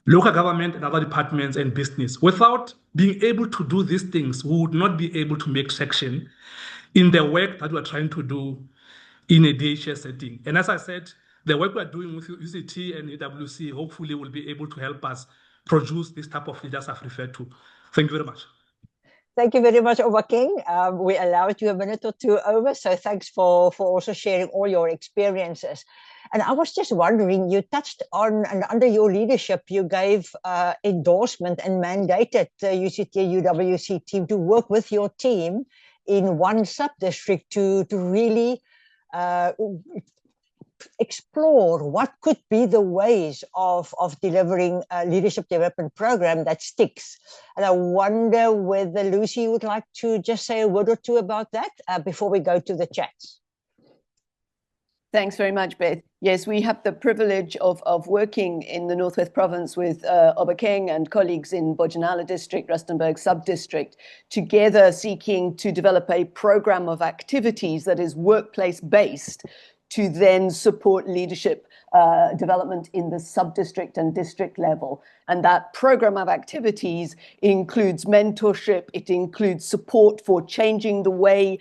local government and other departments and business. Without being able to do these things, we would not be able to make traction in the work that we're trying to do in a DHS setting. And as I said, the work we're doing with UCT and UWC hopefully will be able to help us produce this type of leaders I've referred to. Thank you very much. Thank you very much, Obakeng. We allowed you a minute or two over, so thanks for also sharing all your experiences. And I was just wondering, you touched on, and under your leadership, you gave endorsement and mandated the UCT UWC team to work with your team in one sub-district to really explore what could be the ways of delivering a leadership development program that sticks. And I wonder whether Lucy would like to just say a word or two about that before we go to the chats. Thanks very much, Beth. Yes, we have the privilege of working in the Northwest Province with Obakeng and colleagues in Bojanala District, Rustenburg Sub-District, together seeking to develop a program of activities that is workplace-based to then support leadership development in the sub-district and district level. And that program of activities includes mentorship, it includes support for changing the way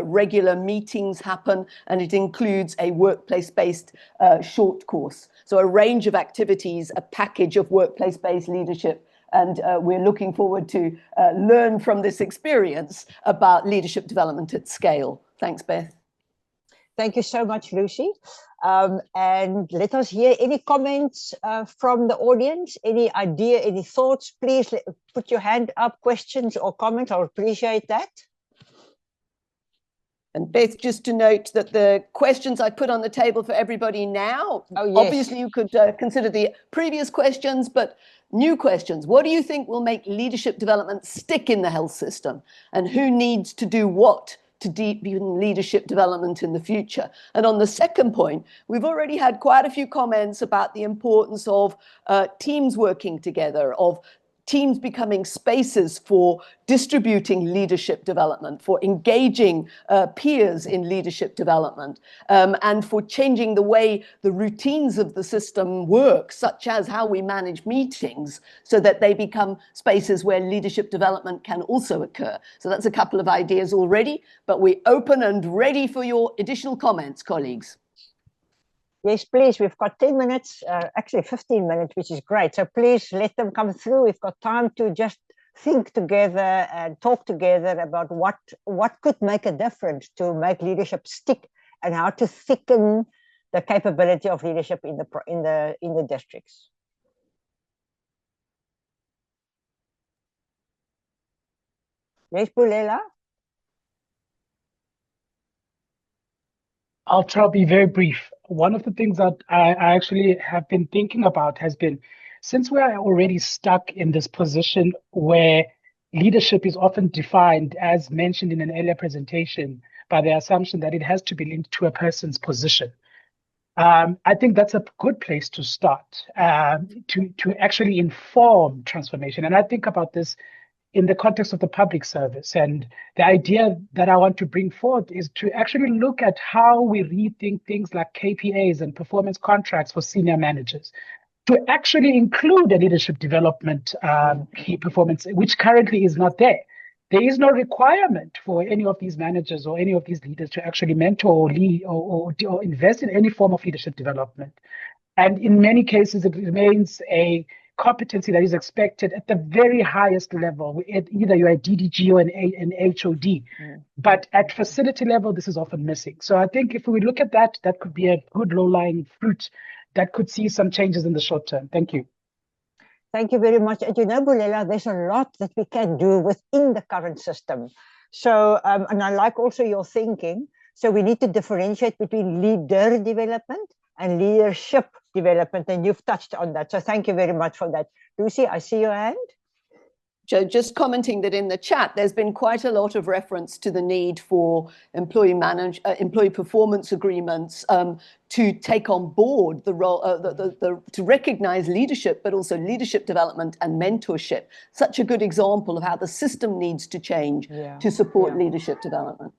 regular meetings happen, and it includes a workplace-based short course. So a range of activities, a package of workplace-based leadership. And we're looking forward to learn from this experience about leadership development at scale. Thanks, Beth. Thank you so much, Lucy. And let us hear any comments from the audience, any idea, any thoughts. Please put your hand up, questions or comments. I would appreciate that. And Beth, just to note that the questions I put on the table for everybody now, yes. Obviously you could consider the previous questions, but new questions. What do you think will make leadership development stick in the health system? And who needs to do what to deepen leadership development in the future? And on the second point, we've already had quite a few comments about the importance of teams working together, of teams becoming spaces for distributing leadership development, for engaging peers in leadership development, and for changing the way the routines of the system work, such as how we manage meetings, so that they become spaces where leadership development can also occur. So that's a couple of ideas already, but we're open and ready for your additional comments, colleagues. Yes, please. We've got 10 minutes, actually 15 minutes, which is great. So please let them come through. We've got time to just think together and talk together about what could make a difference to make leadership stick and how to thicken the capability of leadership in the districts. Yes, Bulela? I'll try to be very brief. One of the things that I actually have been thinking about has been, since we are already stuck in this position where leadership is often defined, as mentioned in an earlier presentation, by the assumption that it has to be linked to a person's position. I think that's a good place to start, to actually inform transformation. And I think about this in the context of the public service. And the idea that I want to bring forth is to actually look at how we rethink things like KPAs and performance contracts for senior managers, to actually include a leadership development key performance, which currently is not there. there is no requirement for any of these managers or any of these leaders to actually mentor or lead or invest in any form of leadership development. And in many cases, it remains a competency that is expected at the very highest level. Either you're a DDG or an HOD. But at facility level, this is often missing. So I think if we look at that, that could be a good low-lying fruit that could see some changes in the short term. Thank you. Thank you very much. And you know, Bulela, there's a lot that we can do within the current system. So, and I like also your thinking. So we need to differentiate between leader development and leadership development. And you've touched on that. So thank you very much for that. Lucy, I see your hand. Just commenting that in the chat, there's been quite a lot of reference to the need for employee performance agreements to take on board the role, to recognize leadership, but also leadership development and mentorship. Such a good example of how the system needs to change to support leadership development.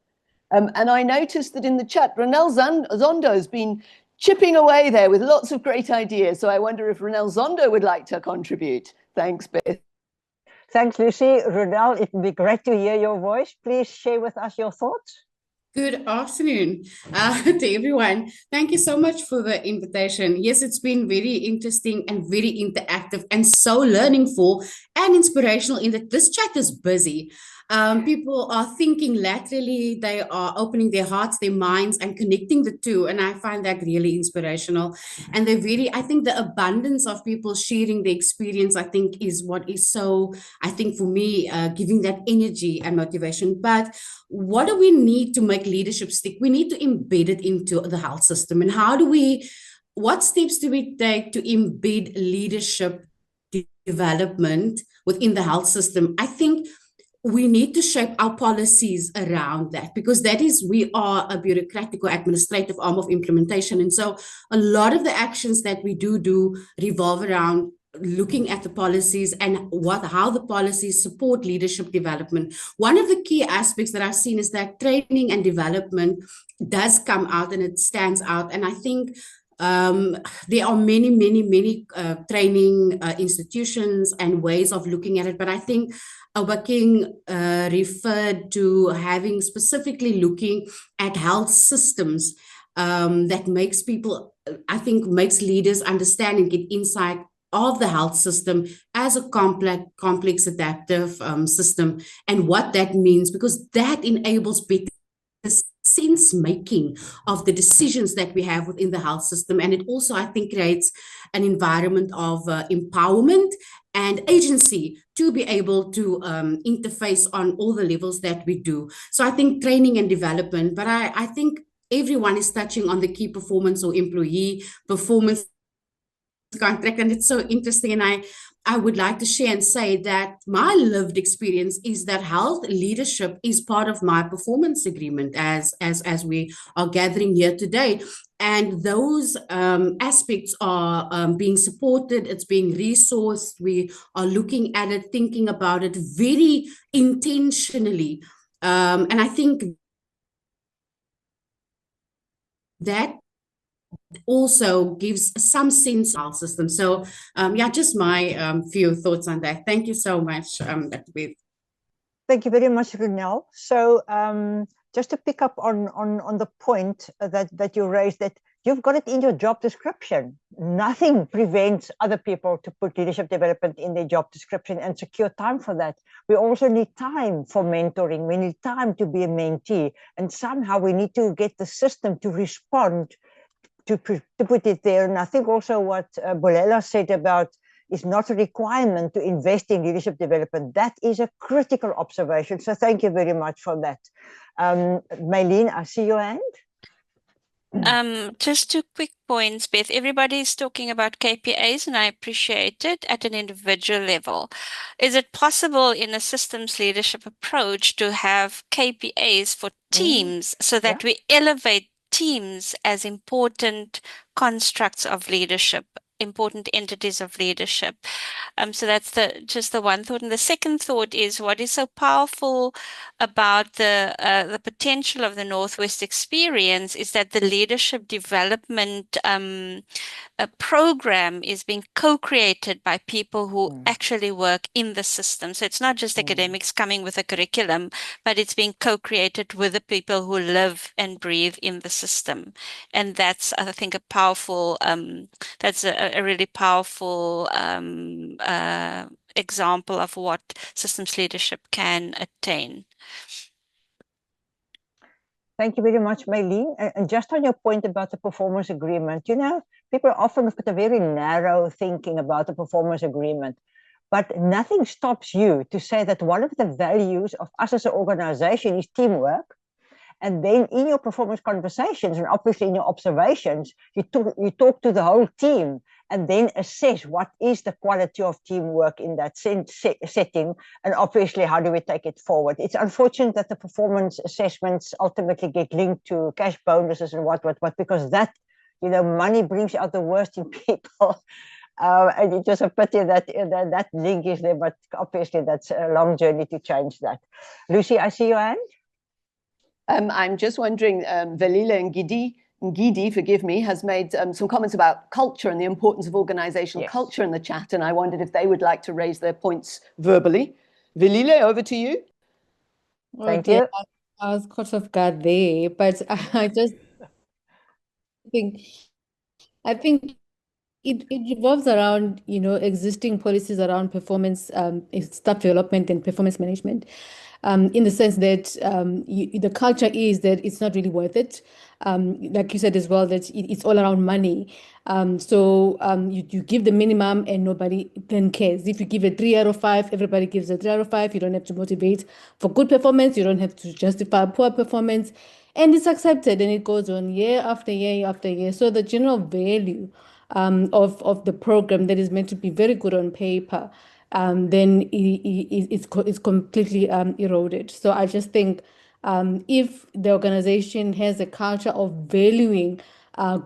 And I noticed that in the chat, Ronel Zondo has been chipping away there with lots of great ideas. So I wonder if Ronel Zondo would like to contribute. Thanks, Beth. Thanks, Lucy. Ronel, it would be great to hear your voice. Please share with us your thoughts. Good afternoon to everyone. Thank you so much for the invitation. Yes, it's been very interesting and very interactive and so learningful and inspirational in that this chat is busy. People are thinking laterally, they are opening their hearts, their minds, and connecting the two. And I find that really inspirational. And I think the abundance of people sharing their experience, I think, is what is so, I think for me, giving that energy and motivation. But what do we need to make leadership stick? We need to embed it into the health system. And what steps do we take to embed leadership development within the health system? I think we need to shape our policies around that, because we are a bureaucratic or administrative arm of implementation. And so a lot of the actions that we do revolve around looking at the policies and how the policies support leadership development. One of the key aspects that I've seen is that training and development does come out and it stands out. And I think there are many training institutions and ways of looking at it. But I think Obakeng referred to having specifically looking at health systems that makes people, I think, makes leaders understand and get insight of the health system as a complex adaptive system and what that means, because that enables better sense making of the decisions that we have within the health system. And it also, I think, creates an environment of empowerment and agency to be able to interface on all the levels that we do. So I think training and development, but I think everyone is touching on the key performance or employee performance contract. And it's so interesting. And I would like to share and say that my lived experience is that health leadership is part of my performance agreement as we are gathering here today. And those aspects are being supported, it's being resourced, we are looking at it, thinking about it very intentionally. And I think that also gives some sense of our system. So yeah, just my few thoughts on that. Thank you so much, Dr. Beth. Thank you very much, Ronel. So just to pick up on the point that you raised, that you've got it in your job description. Nothing prevents other people to put leadership development in their job description and secure time for that. We also need time for mentoring. We need time to be a mentee. And somehow we need to get the system to respond to put it there. And I think also what Bulela said about is not a requirement to invest in leadership development. That is a critical observation. So thank you very much for that. Maylene, I see your hand. Just 2 quick points, Beth. Everybody is talking about KPIs, and I appreciate it at an individual level. Is it possible in a systems leadership approach to have KPIs for teams so that we elevate teams as important constructs of leadership important entities of leadership. So that's just the one thought. And the second thought is what is so powerful about the potential of the Northwest experience is that the leadership development program is being co-created by people who actually work in the system. So it's not just academics coming with a curriculum, but it's being co-created with the people who live and breathe in the system. And that's, I think, a powerful, that's a really powerful example of what systems leadership can attain. Thank you very much, Maylene. And just on your point about the performance agreement, you know, people often have got a very narrow thinking about the performance agreement, but nothing stops you to say that one of the values of us as an organization is teamwork. And then in your performance conversations, and obviously in your observations, you talk to the whole team and then assess what is the quality of teamwork in that setting, and obviously how do we take it forward. It's unfortunate that the performance assessments ultimately get linked to cash bonuses and what, because that, you know, money brings out the worst in people. And it's just a pity that that link is there, but obviously that's a long journey to change that. Lucy, I see your hand. I'm just wondering, Velile Ngidi, forgive me, has made some comments about culture and the importance of organizational culture in the chat, and I wondered if they would like to raise their points verbally. Velile, over to you. Thank you. I was caught off guard there, but I just think, it revolves around, you know, existing policies around performance, staff development and performance management. In the sense that the culture is that it's not really worth it. Like you said as well, that it's all around money. So you give the minimum and nobody then cares. If you give a 3 out of 5, everybody gives a 3 out of 5. You don't have to motivate for good performance. You don't have to justify poor performance. And it's accepted, and it goes on year after year after year. So the general value of the program that is meant to be very good on paper, then it's completely eroded. So I just think if the organization has a culture of valuing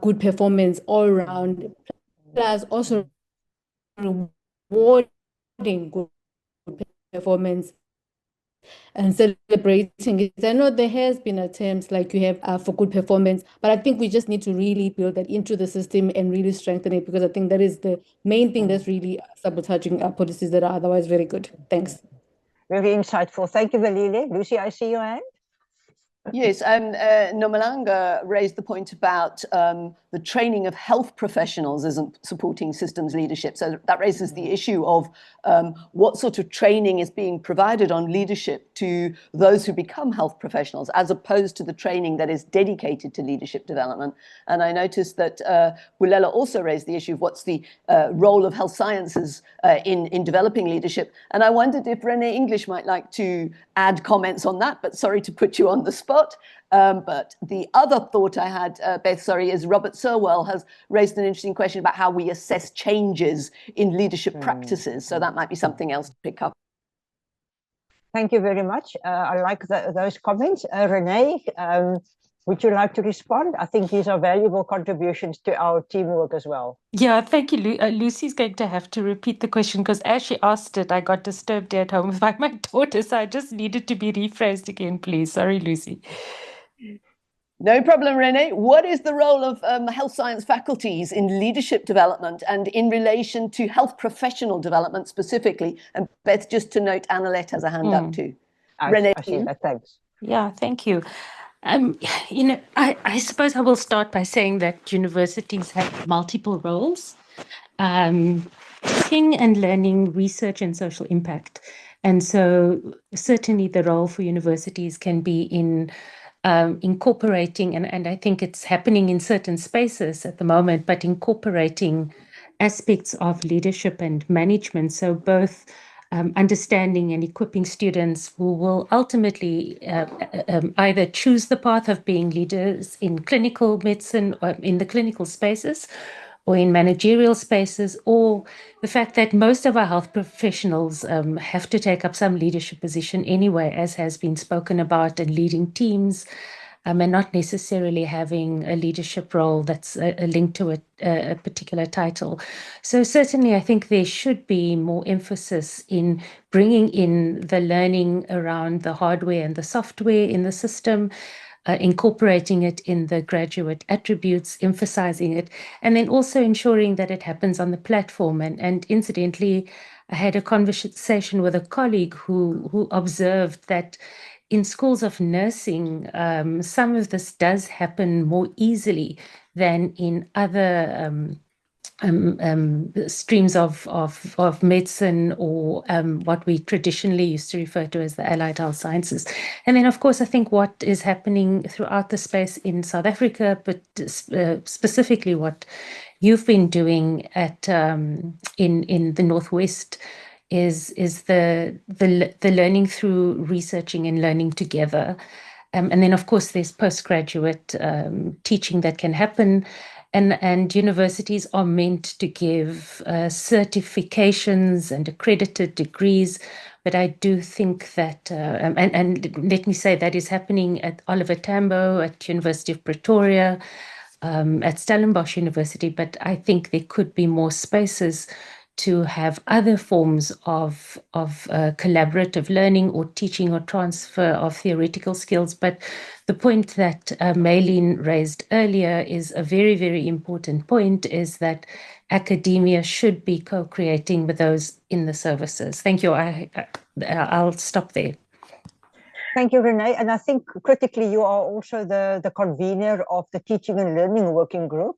good performance all around, plus also rewarding good performance and celebrating it. I know there has been attempts like you have for good performance, but I think we just need to really build that into the system and really strengthen it, because I think that is the main thing that's really sabotaging our policies that are otherwise very good. Thanks. Very insightful. Thank you, Velile. Lucy, I see your hand. Yes, Nomalanga raised the point about the training of health professionals isn't supporting systems leadership. So that raises the issue of what sort of training is being provided on leadership to those who become health professionals, as opposed to the training that is dedicated to leadership development. And I noticed that Bulela also raised the issue of what's the role of health sciences in developing leadership. And I wondered if Renee English might like to add comments on that, but sorry to put you on the spot. But the other thought I had, Beth, is Robert Sirwell has raised an interesting question about how we assess changes in leadership practices. So that might be something else to pick up. Thank you very much. I like those comments. Renee, would you like to respond? I think these are valuable contributions to our teamwork as well. Yeah, thank you. Lucy's going to have to repeat the question because as she asked it, I got disturbed at home by my daughter, so I just needed to be rephrased again, please. Sorry, Lucy. No problem, Renee. What is the role of health science faculties in leadership development and in relation to health professional development specifically? And Beth, just to note, Annalette has a hand up too. Renee, I see that. Thanks. Yeah, thank you. You know, I suppose I will start by saying that universities have multiple roles, teaching and learning, research and social impact. And so certainly the role for universities can be in incorporating, and I think it's happening in certain spaces at the moment, but incorporating aspects of leadership and management. So both understanding and equipping students who will ultimately either choose the path of being leaders in clinical medicine or in the clinical spaces or in managerial spaces, or the fact that most of our health professionals have to take up some leadership position anyway, as has been spoken about, and leading teams, and not necessarily having a leadership role that's linked to a particular title. So certainly I think there should be more emphasis in bringing in the learning around the hardware and the software in the system, incorporating it in the graduate attributes, emphasizing it, and then also ensuring that it happens on the platform. And incidentally, I had a conversation with a colleague who observed that in schools of nursing, some of this does happen more easily than in other streams of medicine, or what we traditionally used to refer to as the allied health sciences. And then, of course, I think what is happening throughout the space in South Africa, but specifically what you've been doing at in the Northwest, is the learning through researching and learning together. And then, of course, there's postgraduate teaching that can happen. And universities are meant to give certifications and accredited degrees. But I do think that, and let me say that is happening at Oliver Tambo, at University of Pretoria, at Stellenbosch University. But I think there could be more spaces to have other forms of collaborative learning or teaching or transfer of theoretical skills. But the point that Maylene raised earlier is a very, very important point, is that academia should be co-creating with those in the services. Thank you. I'll stop there. Thank you, Renee. And I think critically, you are also the convener of the Teaching and Learning Working Group.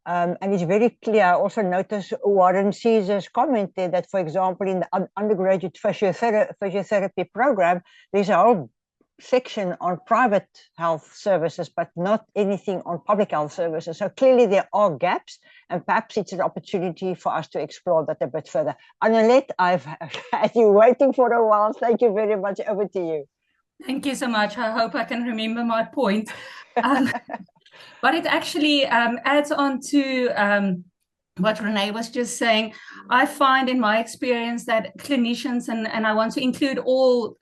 And it's very clear. I also noticed Warren Caesar's comment there that, for example, in the undergraduate physiotherapy program, there's a whole section on private health services, but not anything on public health services. So clearly there are gaps, and perhaps it's an opportunity for us to explore that a bit further. Annalette, I've had you waiting for a while. Thank you very much. Over to you. Thank you so much. I hope I can remember my point. But it actually adds on to what Renee was just saying. I find in my experience that clinicians, and I want to include all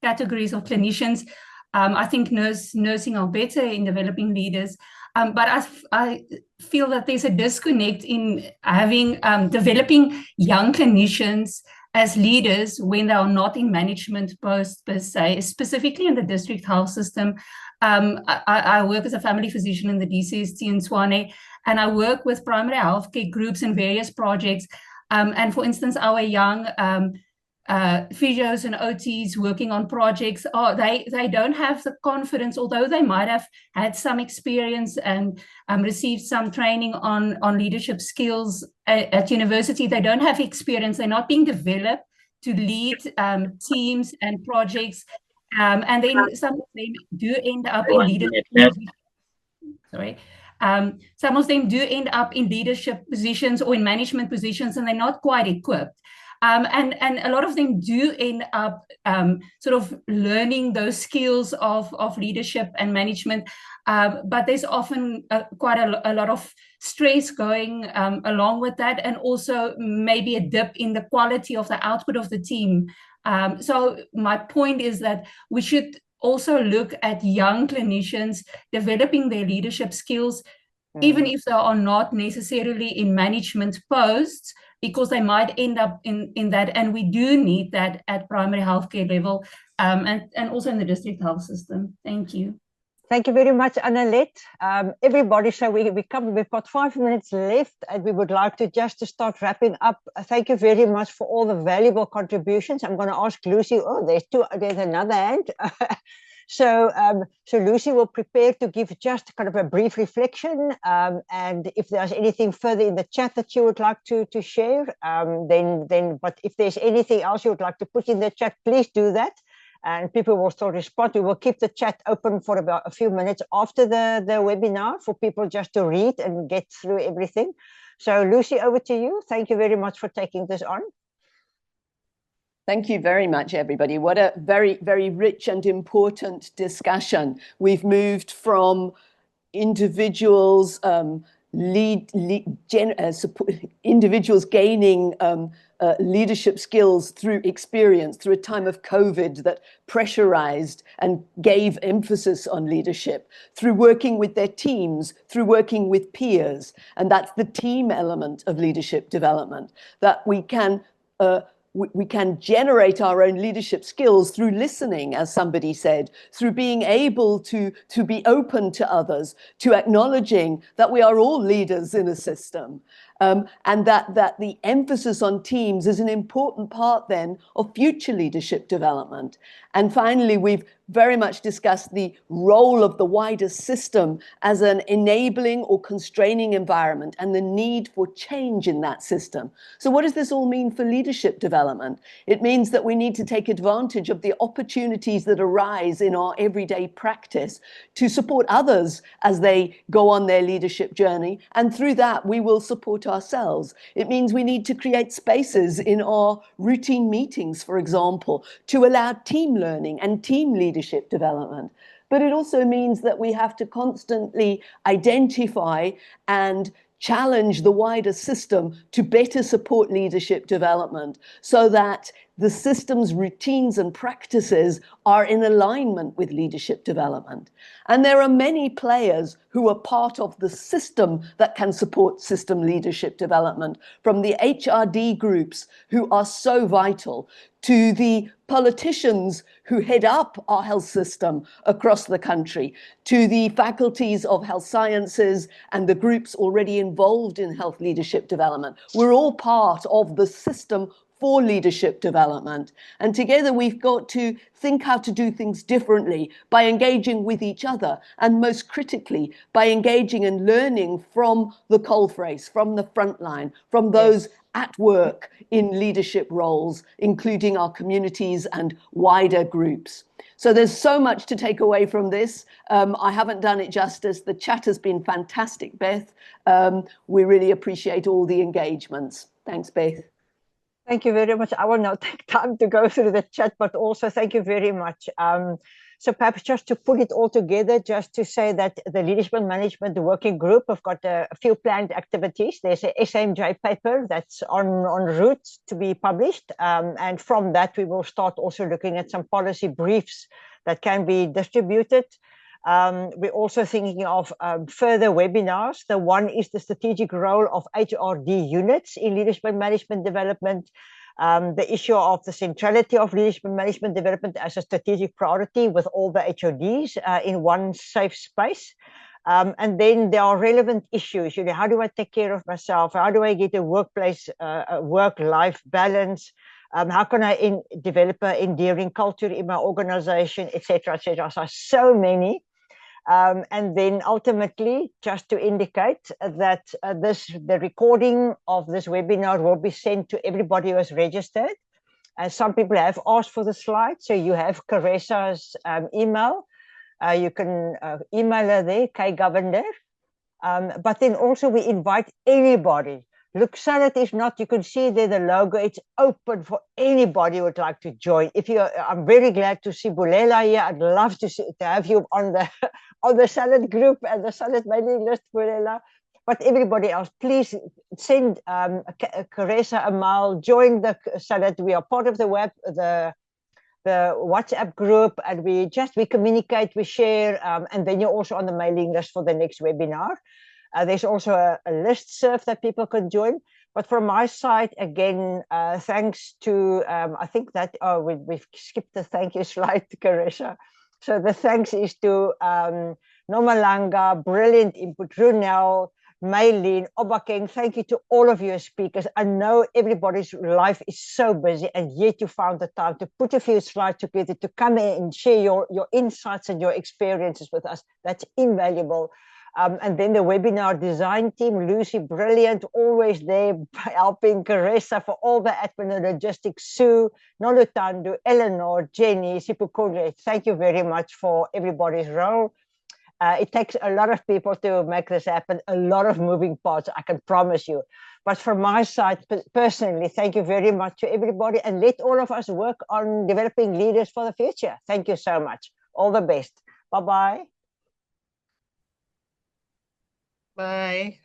categories of clinicians, I think nursing are better in developing leaders, but I feel that there's a disconnect in having developing young clinicians as leaders when they are not in management posts per se, specifically in the district health system. I work as a family physician in the DCST in Tshwane, and I work with primary healthcare groups in various projects. And for instance, our young physios and OTs working on projects, they don't have the confidence, although they might have had some experience and received some training on leadership skills at university. They don't have experience. They're not being developed to lead teams and projects. And then some of them do end up in leadership. Sorry. Some of them do end up in leadership positions or in management positions, and they're not quite equipped. And a lot of them do end up sort of learning those skills of leadership and management, but there's often quite a lot of stress going along with that, and also maybe a dip in the quality of the output of the team. So my point is that we should also look at young clinicians developing their leadership skills, even if they are not necessarily in management posts, because they might end up in that. And we do need that at primary healthcare level, and also in the district health system. Thank you. Thank you very much, Annalette. Everybody, so we've got 5 minutes left, and we would like to just start wrapping up. Thank you very much for all the valuable contributions. I'm going to ask Lucy. Oh, there's another hand. So Lucy will prepare to give just kind of a brief reflection, and if there's anything further in the chat that you would like to share, then. But if there's anything else you would like to put in the chat, please do that. And people will still respond. We will keep the chat open for about a few minutes after the webinar for people just to read and get through everything. So Lucy, over to you. Thank you very much for taking this on. Thank you very much, everybody. What a very, very rich and important discussion. We've moved from individuals individuals gaining leadership skills through experience, through a time of COVID that pressurized and gave emphasis on leadership, through working with their teams, through working with peers. And that's the team element of leadership development, that we can generate our own leadership skills through listening, as somebody said, through being able to be open to others, to acknowledging that we are all leaders in a system, and that the emphasis on teams is an important part then of future leadership development. And finally, we've very much discussed the role of the wider system as an enabling or constraining environment and the need for change in that system. So what does this all mean for leadership development? It means that we need to take advantage of the opportunities that arise in our everyday practice to support others as they go on their leadership journey. And through that, we will support ourselves. It means we need to create spaces in our routine meetings, for example, to allow team learning and team leadership development. But it also means that we have to constantly identify and challenge the wider system to better support leadership development so that the system's routines and practices are in alignment with leadership development. And there are many players who are part of the system that can support system leadership development, from the HRD groups who are so vital, to the politicians who head up our health system across the country, to the faculties of health sciences and the groups already involved in health leadership development. We're all part of the system for leadership development. And together we've got to think how to do things differently by engaging with each other, and most critically, by engaging and learning from the coalface, from the front line, from those at work in leadership roles, including our communities and wider groups. So there's so much to take away from this. I haven't done it justice. The chat has been fantastic, Beth. We really appreciate all the engagements. Thanks, Beth. Thank you very much. I will not take time to go through the chat, but also thank you very much. So perhaps just to put it all together, just to say that the Leadership and Management Working Group have got a few planned activities. There's a SMJ paper that's en route to be published. And from that, we will start also looking at some policy briefs that can be distributed. We're also thinking of further webinars. The one is the strategic role of HRD units in leadership and management development, the issue of the centrality of leadership and management development as a strategic priority with all the HRDs in one safe space. And then there are relevant issues. You know, how do I take care of myself? How do I get a workplace, work-life balance? How can I develop an endearing culture in my organization, etc., etc. So many. And then ultimately, just to indicate that the recording of this webinar will be sent to everybody who has registered. And some people have asked for the slides, so you have Caresa's email. You can email her there, kgovender. But then also we invite anybody. Look, Salad is not, you can see there the logo, it's open for anybody who would like to join. I'm very glad to see Bulela here. I'd love to have you on the Salad group and the Salad mailing list, Bulela. But everybody else, please send Caressa a mail, join the Salad. We are part of the WhatsApp group, and we communicate, we share, and then you're also on the mailing list for the next webinar. There's also a listserv that people can join. But from my side, again, thanks to, I think that, we've skipped the thank you slide, Caressa. So the thanks is to Nomalanga, brilliant input, Ronel, Maylene, Obakeng. Thank you to all of you as speakers. I know everybody's life is so busy, and yet you found the time to put a few slides together, to come in and share your insights and your experiences with us. That's invaluable. And then the webinar design team, Lucy, brilliant, always there helping Caressa for all the admin and logistics, Sue, Nolutando, Eleanor, Jenny, Sipukule. Thank you very much for everybody's role. It takes a lot of people to make this happen, a lot of moving parts, I can promise you. But from my side, personally, thank you very much to everybody, and let all of us work on developing leaders for the future. Thank you so much. All the best. Bye-bye. Bye.